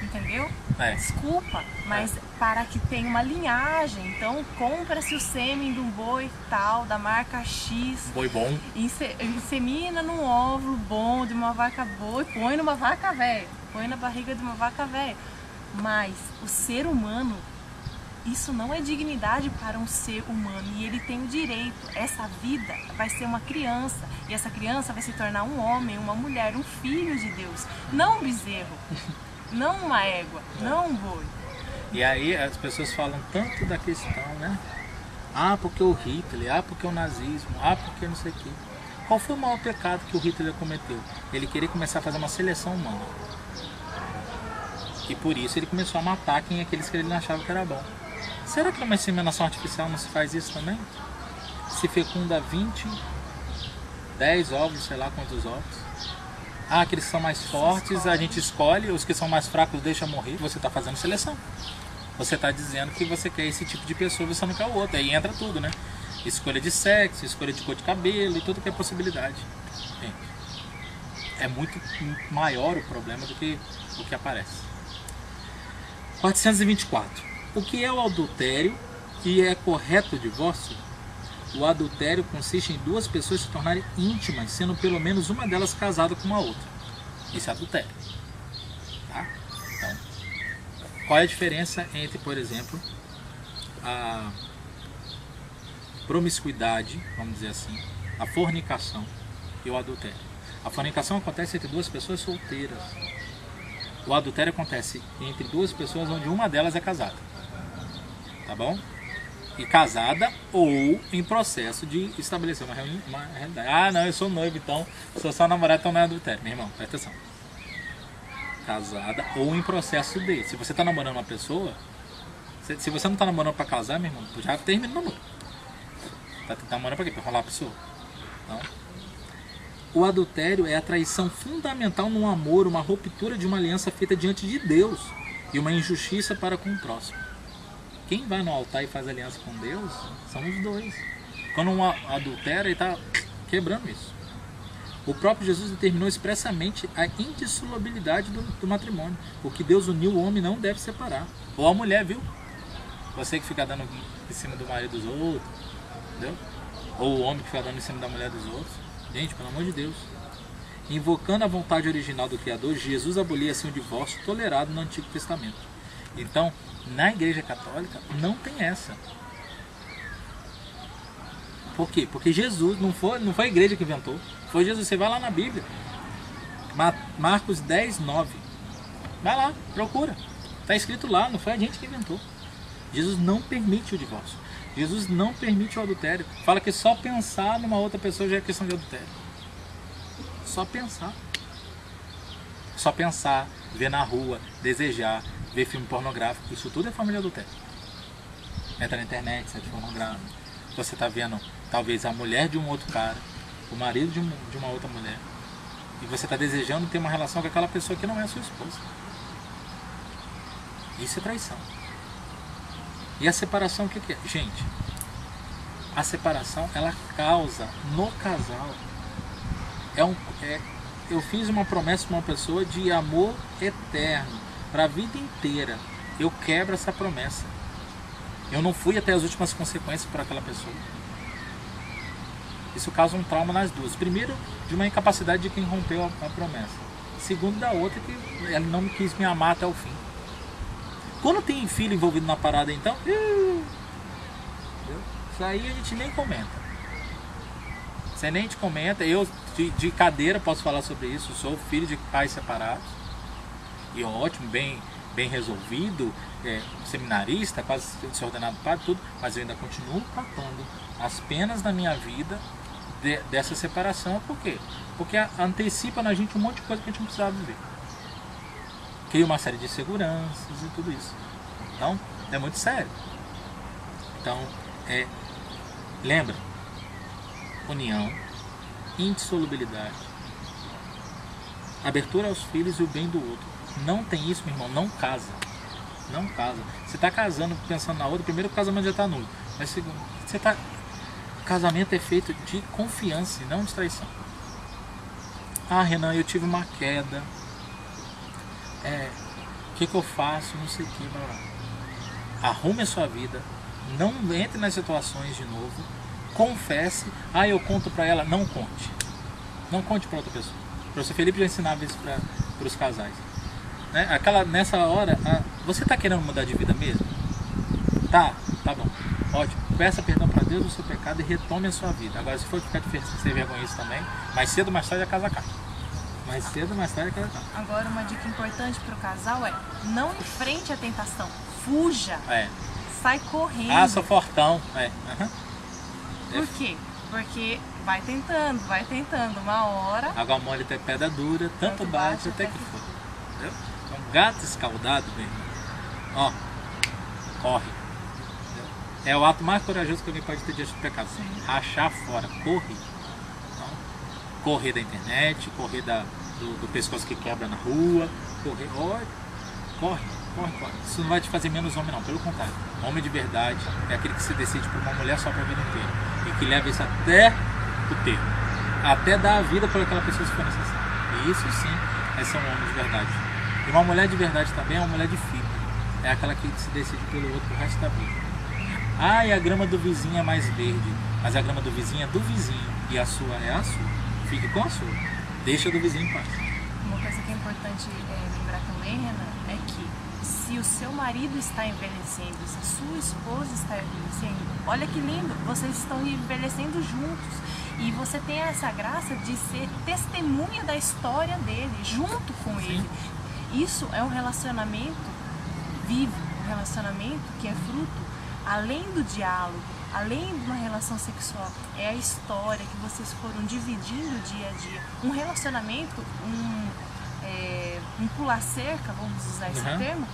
entendeu? entendeu? É. Desculpa, mas para que tenha uma linhagem. Então, compra-se o sêmen de um boi tal, da marca X. Boi bom. Insemina num óvulo bom de uma vaca boa e põe numa vaca velha. Põe na barriga de uma vaca velha. Mas o ser humano, isso não é dignidade para um ser humano. E ele tem o direito. Essa vida vai ser uma criança. E essa criança vai se tornar um homem, uma mulher, um filho de Deus. Não um bezerro. Não uma égua. Não um boi. E aí as pessoas falam tanto da questão, né? Ah, porque o Hitler, ah, porque o nazismo, ah, porque não sei o quê. Qual foi o maior pecado que o Hitler cometeu? Ele queria começar a fazer uma seleção humana. E por isso ele começou a matar quem aqueles que ele não achava que era bom. Será que numa inseminação artificial não se faz isso também? Se fecunda 20, 10 ovos, sei lá quantos ovos. Ah, aqueles que são mais fortes a gente escolhe, os que são mais fracos deixa morrer. Você está fazendo seleção. Você está dizendo que você quer esse tipo de pessoa e você não quer o outro. Aí entra tudo, né? Escolha de sexo, escolha de cor de cabelo e tudo que é possibilidade. Gente, é muito maior o problema do que o que aparece. 424. O que é o adultério e é correto o divórcio? O adultério consiste em duas pessoas se tornarem íntimas, sendo pelo menos uma delas casada com uma outra. Isso é adultério. Tá? Então, qual é a diferença entre, por exemplo, a promiscuidade, vamos dizer assim, a fornicação e o adultério? A fornicação acontece entre duas pessoas solteiras. O adultério acontece entre duas pessoas onde uma delas é casada. Tá bom? E casada ou em processo de estabelecer uma realidade. Ah, não, eu sou noivo, então sou só namorado, então não é adultério. Meu irmão, presta atenção. Casada ou em processo de. Se você está namorando uma pessoa, se você não está namorando para casar, meu irmão, já termina o namoro. Tá namorando para quê? Para rolar a pessoa? Não. O adultério é a traição fundamental num amor, uma ruptura de uma aliança feita diante de Deus e uma injustiça para com o próximo. Quem vai no altar e faz aliança com Deus são os dois. Quando um adultera, ele está quebrando isso. O próprio Jesus determinou expressamente a indissolubilidade do matrimônio. O que Deus uniu, o homem não deve separar. Ou a mulher, viu? Você que fica dando em cima do marido dos outros, entendeu? Ou o homem que fica dando em cima da mulher dos outros. Gente, pelo amor de Deus. Invocando a vontade original do Criador, Jesus abolia assim o divórcio tolerado no Antigo Testamento. Então, na Igreja Católica não tem essa. Por quê? Porque Jesus não foi a igreja que inventou. Foi Jesus. Você vai lá na Bíblia. Marcos 10, 9. Vai lá, procura. Está escrito lá, não foi a gente que inventou. Jesus não permite o divórcio. Jesus não permite o adultério. Fala que só pensar numa outra pessoa já é questão de adultério. Só pensar. Só pensar, ver na rua, desejar, ver filme pornográfico, isso tudo é forma de adultério. Entra na internet, site pornográfico. Você está vendo, talvez, a mulher de um outro cara, o marido de uma outra mulher, e você está desejando ter uma relação com aquela pessoa que não é a sua esposa. Isso é traição. E a separação, o que é? Gente, a separação, ela causa no casal. Eu fiz uma promessa para uma pessoa de amor eterno, para a vida inteira. Eu quebro essa promessa. Eu não fui até as últimas consequências por aquela pessoa. Isso causa um trauma nas duas. Primeiro, de uma incapacidade de quem rompeu a promessa. Segundo, da outra, que ela não quis me amar até o fim. Quando tem filho envolvido na parada, então, isso aí a gente nem comenta. Você nem te comenta. Eu, de cadeira, posso falar sobre isso. Sou filho de pais separados. E ótimo, bem resolvido, seminarista, quase ser ordenado padre, tudo. Mas eu ainda continuo catando as penas da minha vida dessa separação. Por quê? Porque antecipa na gente um monte de coisa que a gente não precisava viver. Cria uma série de seguranças e tudo isso. Então, é muito sério. Então, lembra, união, indissolubilidade, abertura aos filhos e o bem do outro. Não tem isso, meu irmão, não casa. Não casa. Você está casando pensando na outra, primeiro o casamento já está nulo. Mas segundo, o casamento é feito de confiança e não de traição. Ah, Renan, eu tive uma queda. que eu faço, não sei o que, blá, blá. Arrume a sua vida, não entre nas situações de novo, confesse. Eu conto pra ela, não conte. Não conte pra outra pessoa. O professor Felipe já ensinava isso para os casais. Né? Nessa hora, você tá querendo mudar de vida mesmo? Tá bom. Ótimo. Peça perdão para Deus do seu pecado e retome a sua vida. Agora, se for ficar sem vergonha isso também, mais cedo ou mais tarde a casa cai. Mais cedo ou mais tarde a casa cai. Agora, uma dica importante para o casal é: não enfrente a tentação. Fuja. Sai correndo. Sou fortão. Por quê? Porque vai tentando. Uma hora... Água mole até pedra dura, tanto bate até que for. Entendeu? Um gato escaldado, meu irmão, corre. É o ato mais corajoso que alguém pode ter diante do pecado. Sim. Rachar fora, corre. Então, correr da internet, correr do pescoço que quebra na rua, corre. Isso não vai te fazer menos homem não, pelo contrário. Homem de verdade é aquele que se decide por uma mulher só para a vida inteira. E que leva isso até o termo. Até dar a vida por aquela pessoa se for necessário. E isso sim é ser um homem de verdade. E uma mulher de verdade também é uma mulher de fibra. É aquela que se decide pelo outro pro resto da vida. E a grama do vizinho é mais verde. Mas a grama do vizinho é do vizinho. E a sua é a sua. Fique com a sua. Deixa do vizinho em paz. Uma coisa que é importante lembrar também, Renan, é que se o seu marido está envelhecendo, se a sua esposa está envelhecendo, olha que lindo, vocês estão envelhecendo juntos. E você tem essa graça de ser testemunha da história dele, junto com ele. Isso é um relacionamento vivo, um relacionamento que é fruto, além do diálogo, além de uma relação sexual, é a história que vocês foram dividindo dia a dia. Um relacionamento, um pular-cerca, vamos usar esse termo,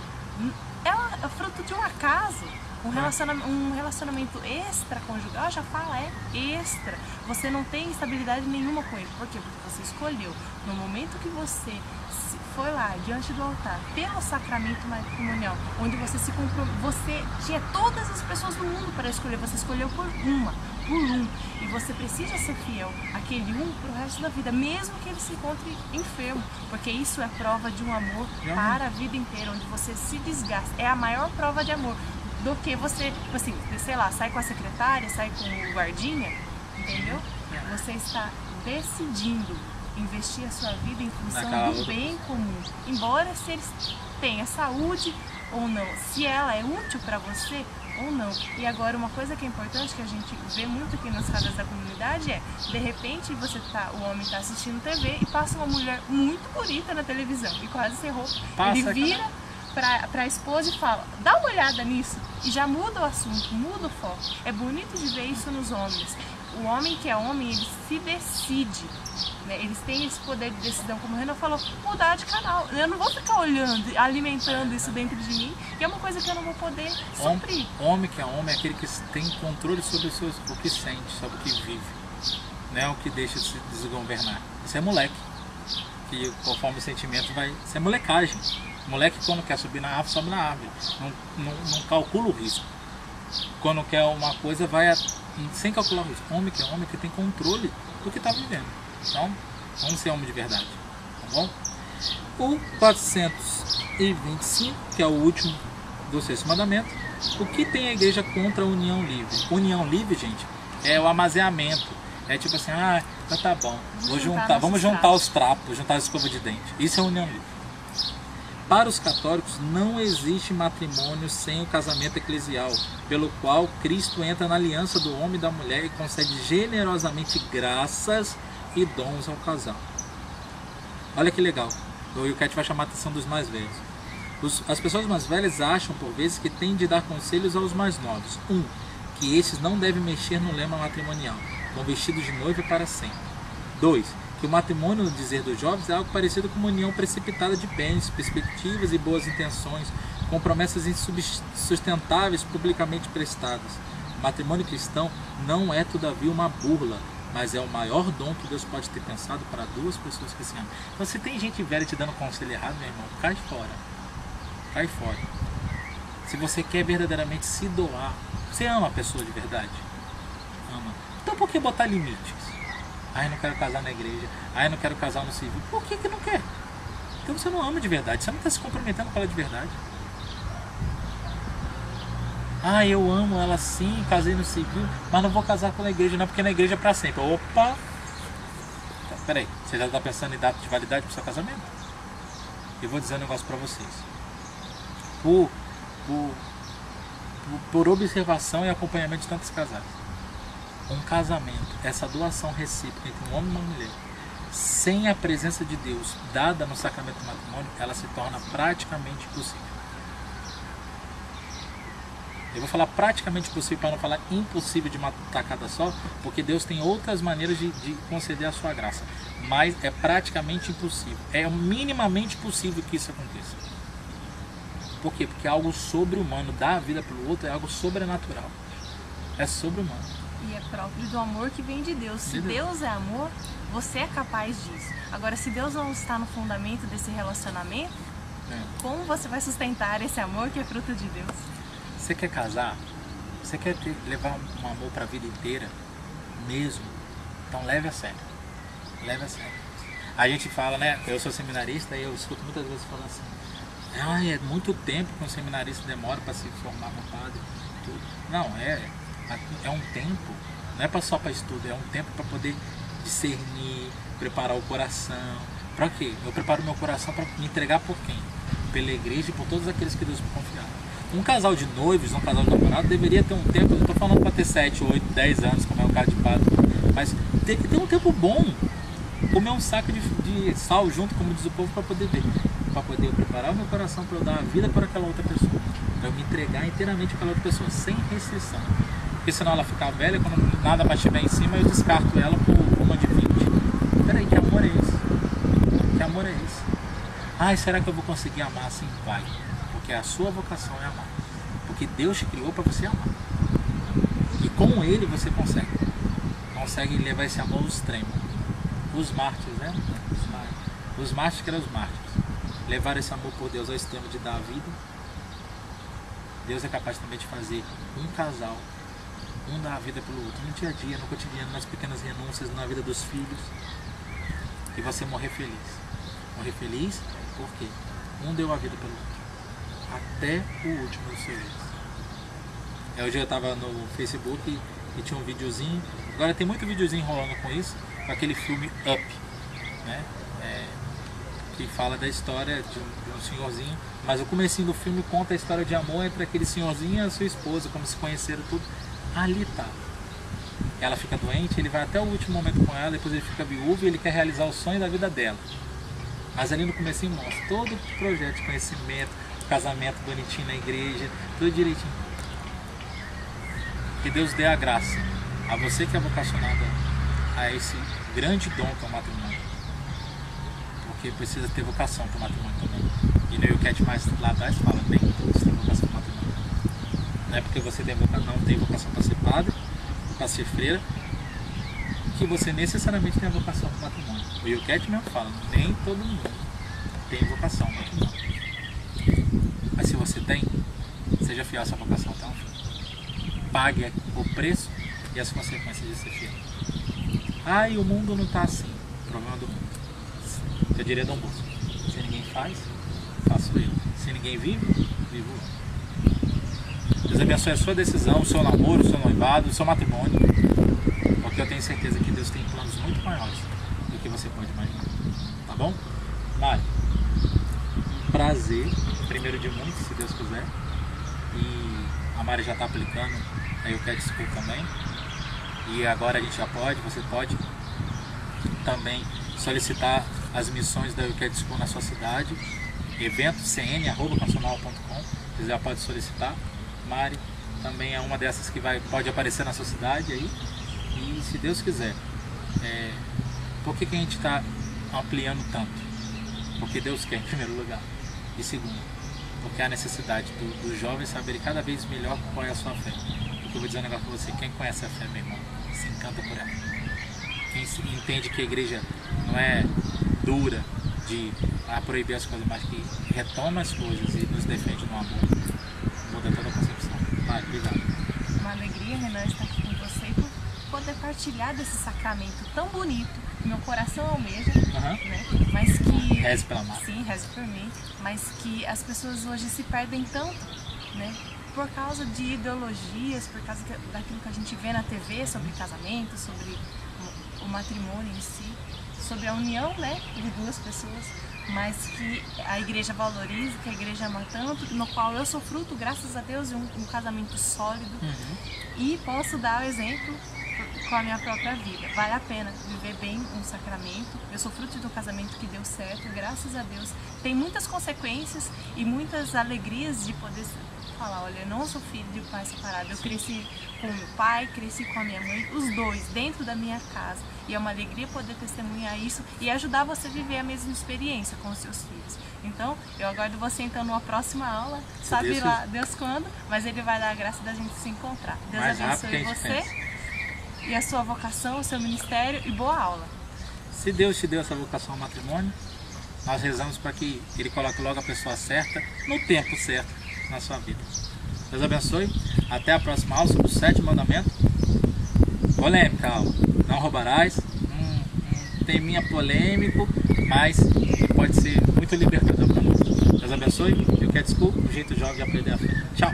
é fruto de um acaso. Um relacionamento extraconjugal, já fala, é extra. Você não tem estabilidade nenhuma com ele. Por quê? Porque você escolheu. No momento que você foi lá, diante do altar, pelo sacramento matrimonial, onde você se você tinha todas as pessoas do mundo para escolher, você escolheu por um. E você precisa ser fiel àquele para o resto da vida, mesmo que ele se encontre enfermo. Porque isso é prova de um amor para a vida inteira, onde você se desgasta. É a maior prova de amor. Do que você, assim, sei lá, sai com a secretária, sai com o guardinha, entendeu? Você está decidindo investir a sua vida em função do bem comum. Embora se eles tenham saúde ou não, se ela é útil para você ou não. E agora uma coisa que é importante, que a gente vê muito aqui nas casas da comunidade é, de repente o homem está assistindo TV e passa uma mulher muito bonita na televisão e quase sem roupa. Ele vira para a esposa e fala, dá uma olhada nisso, e já muda o assunto, muda o foco. É bonito de ver isso nos homens. O homem que é homem, ele se decide, né? Eles têm esse poder de decisão, como o Renan falou, mudar de canal. Eu não vou ficar olhando, alimentando isso dentro de mim, que é uma coisa que eu não vou poder suprir. Homem que é homem é aquele que tem controle sobre o que sente, sobre o que vive, não é o que deixa de se desgovernar. Isso é moleque, que conforme o sentimento vai... Isso é molecagem. Moleque, quando quer subir na árvore, sobe na árvore. Não calcula o risco. Quando quer uma coisa, vai sem calcular o risco. Homem que é homem, que tem controle do que está vivendo. Então, vamos ser homem de verdade. Tá bom? O 425, que é o último do sexto mandamento. O que tem a igreja contra a união livre? União livre, gente, é o amaziamento. É tipo assim, tá bom. Vamos juntar os trapos, juntar as escovas de dente. Isso é união livre. Para os católicos, não existe matrimônio sem o casamento eclesial, pelo qual Cristo entra na aliança do homem e da mulher e concede generosamente graças e dons ao casal. Olha que legal. O Wilcat vai chamar a atenção dos mais velhos. As pessoas mais velhas acham, por vezes, que têm de dar conselhos aos mais novos. Que estes não devem mexer no lema matrimonial, com vestidos de noiva para sempre. 2. Que o matrimônio, no dizer dos jovens, é algo parecido com uma união precipitada de bens, perspectivas e boas intenções, com promessas insustentáveis publicamente prestadas. O matrimônio cristão não é, todavia, uma burla, mas é o maior dom que Deus pode ter pensado para duas pessoas que se amam. Então, se tem gente velha te dando conselho errado, meu irmão, cai fora. Cai fora. Se você quer verdadeiramente se doar, você ama a pessoa de verdade? Ama. Então, por que botar limites? Eu não quero casar na igreja. Eu não quero casar no civil. Por que não quer? Então você não ama de verdade, você não está se comprometendo com ela de verdade. Ah, eu amo ela sim, casei no civil, mas não vou casar com a igreja não, porque na igreja é para sempre. Opa! Peraí, você já está pensando em data de validade para o seu casamento? Eu vou dizer um negócio para vocês. Por observação e acompanhamento de tantos casais, um casamento, essa doação recíproca entre um homem e uma mulher, sem a presença de Deus dada no sacramento do matrimônio, ela se torna praticamente impossível. Eu vou falar praticamente possível para não falar impossível de uma tacada só, porque Deus tem outras maneiras de conceder a sua graça. Mas é praticamente impossível. É minimamente possível que isso aconteça. Por quê? Porque é algo sobre-humano. Dar a vida pelo outro é algo sobrenatural. É sobre-humano. E é próprio do amor que vem de Deus. Se Deus é amor, você é capaz disso. Agora, se Deus não está no fundamento desse relacionamento, como você vai sustentar esse amor que é fruto de Deus? Você quer casar? Você quer levar um amor para a vida inteira? Mesmo? Então leve a sério. Leve a sério. A gente fala, né? Eu sou seminarista e eu escuto muitas vezes falar assim: ah, é muito tempo que um seminarista demora para se formar como padre. Tudo. Não, é um tempo. Não é só para estudo, é um tempo para poder discernir, preparar o coração. Para quê? Eu preparo meu coração para me entregar por quem? Pela igreja e por todos aqueles que Deus me confiar. Um casal de noivos, um casal de namorado deveria ter um tempo, eu não estou falando para ter 7, 8, 10 anos, como é o caso de padre, mas tem que ter um tempo bom, comer um saco de sal junto, como diz o povo, para poder ver, para poder preparar o meu coração para eu dar a vida para aquela outra pessoa, para eu me entregar inteiramente para aquela outra pessoa, sem restrição, porque senão ela ficar velha, quando nada mais estiver em cima, eu descarto ela por uma de 20. Peraí, que amor é esse? Que amor é esse? Ai, será que eu vou conseguir amar assim? Vai. Porque a sua vocação é amar. Porque Deus te criou para você amar. E com Ele você consegue levar esse amor ao extremo. Os mártires, né? Os mártires que eram os mártires. Levar esse amor por Deus ao extremo de dar a vida. Deus é capaz também de fazer um casal, um dar a vida pelo outro, no dia a dia, no cotidiano, nas pequenas renúncias, na vida dos filhos. E você morrer feliz. Morrer feliz porque um deu a vida pelo outro. Até o último dos seus dias. Hoje eu estava no Facebook e tinha um videozinho. Agora tem muito videozinho rolando com isso, com aquele filme Up, né? Que fala da história de um senhorzinho, mas o comecinho do filme conta a história de amor entre aquele senhorzinho e a sua esposa, como se conheceram tudo. Ali tá. Ela fica doente, ele vai até o último momento com ela, depois ele fica viúvo e ele quer realizar o sonho da vida dela. Mas ali no comecinho mostra todo o projeto de conhecimento, casamento bonitinho na igreja, tudo direitinho. Que Deus dê a graça a você que é vocacionada a esse grande dom que é o matrimônio. Porque precisa ter vocação para o matrimônio também. E no YouCat mais lá atrás fala, nem todos têm vocação para o matrimônio. Não é porque você não tem vocação para ser padre, para ser freira, que você necessariamente tem a vocação para o matrimônio. O YouCat mesmo fala, nem todo mundo tem vocação para o matrimônio. Mas se você tem, seja fiel a essa vocação até o fim. Pague o preço e as consequências de ser fiel. Ah, e o mundo não está assim. O problema do mundo. Eu diria Dom Bosco. Se ninguém faz, faço eu. Se ninguém vive, vivo eu. Deus abençoe a sua decisão, o seu namoro, o seu noivado, o seu matrimônio. Porque eu tenho certeza que Deus tem planos muito maiores do que você pode imaginar. Tá bom? Mari, prazer. Primeiro de muitos, se Deus quiser. E a Mari já está aplicando a YouCat School também. E agora a gente já pode, você pode também solicitar as missões da YouCat School na sua cidade. eventocn@cancional.com. Você já pode solicitar. Mari também é uma dessas que pode aparecer na sua cidade aí. E se Deus quiser, por que a gente está ampliando tanto? Porque Deus quer em primeiro lugar. E segundo, porque há necessidade dos jovens saberem cada vez melhor qual é a sua fé. Porque eu vou dizer um negócio para você, quem conhece a fé, meu irmão, se encanta por ela. Quem entende que a igreja não é dura de proibir as coisas, mas que retoma as coisas e nos defende no amor, muda toda a concepção. Vai, obrigado. Uma alegria, Renan, estar aqui com você e por poder partilhar desse sacramento tão bonito meu coração almeja, Uhum. né? Mas que... Reze pela Márcia. Sim, reze por mim. Mas que as pessoas hoje se perdem tanto, né? Por causa de ideologias, por causa daquilo que a gente vê na TV sobre casamento, sobre o matrimônio em si, sobre a união, né, de duas pessoas, mas que a igreja valoriza, que a igreja ama tanto, no qual eu sou fruto, graças a Deus, de um casamento sólido. Uhum. E posso dar o exemplo com a minha própria vida. Vale a pena viver bem um sacramento. Eu sou fruto de um casamento que deu certo, graças a Deus. Tem muitas consequências e muitas alegrias de poder falar, olha, eu não sou filho de pai separado. Eu cresci com meu pai, cresci com a minha mãe, os dois, dentro da minha casa. E é uma alegria poder testemunhar isso e ajudar você a viver a mesma experiência com os seus filhos. Então, eu aguardo você então numa próxima aula, sabe Deus, lá Deus quando, mas Ele vai dar a graça da gente se encontrar. Deus Mais rápido que abençoe a gente você pensa. e a sua vocação, o seu ministério e boa aula. Se Deus te deu essa vocação ao matrimônio, nós rezamos para que Ele coloque logo a pessoa certa, no tempo certo, na sua vida. Deus abençoe. Até a próxima aula sobre o 7º mandamento. Polêmica aula. Não roubarás. Um teminha polêmico, mas que pode ser muito libertador para nós. Deus abençoe. Eu quero desculpa, um jeito jovem de aprender a fé. Tchau.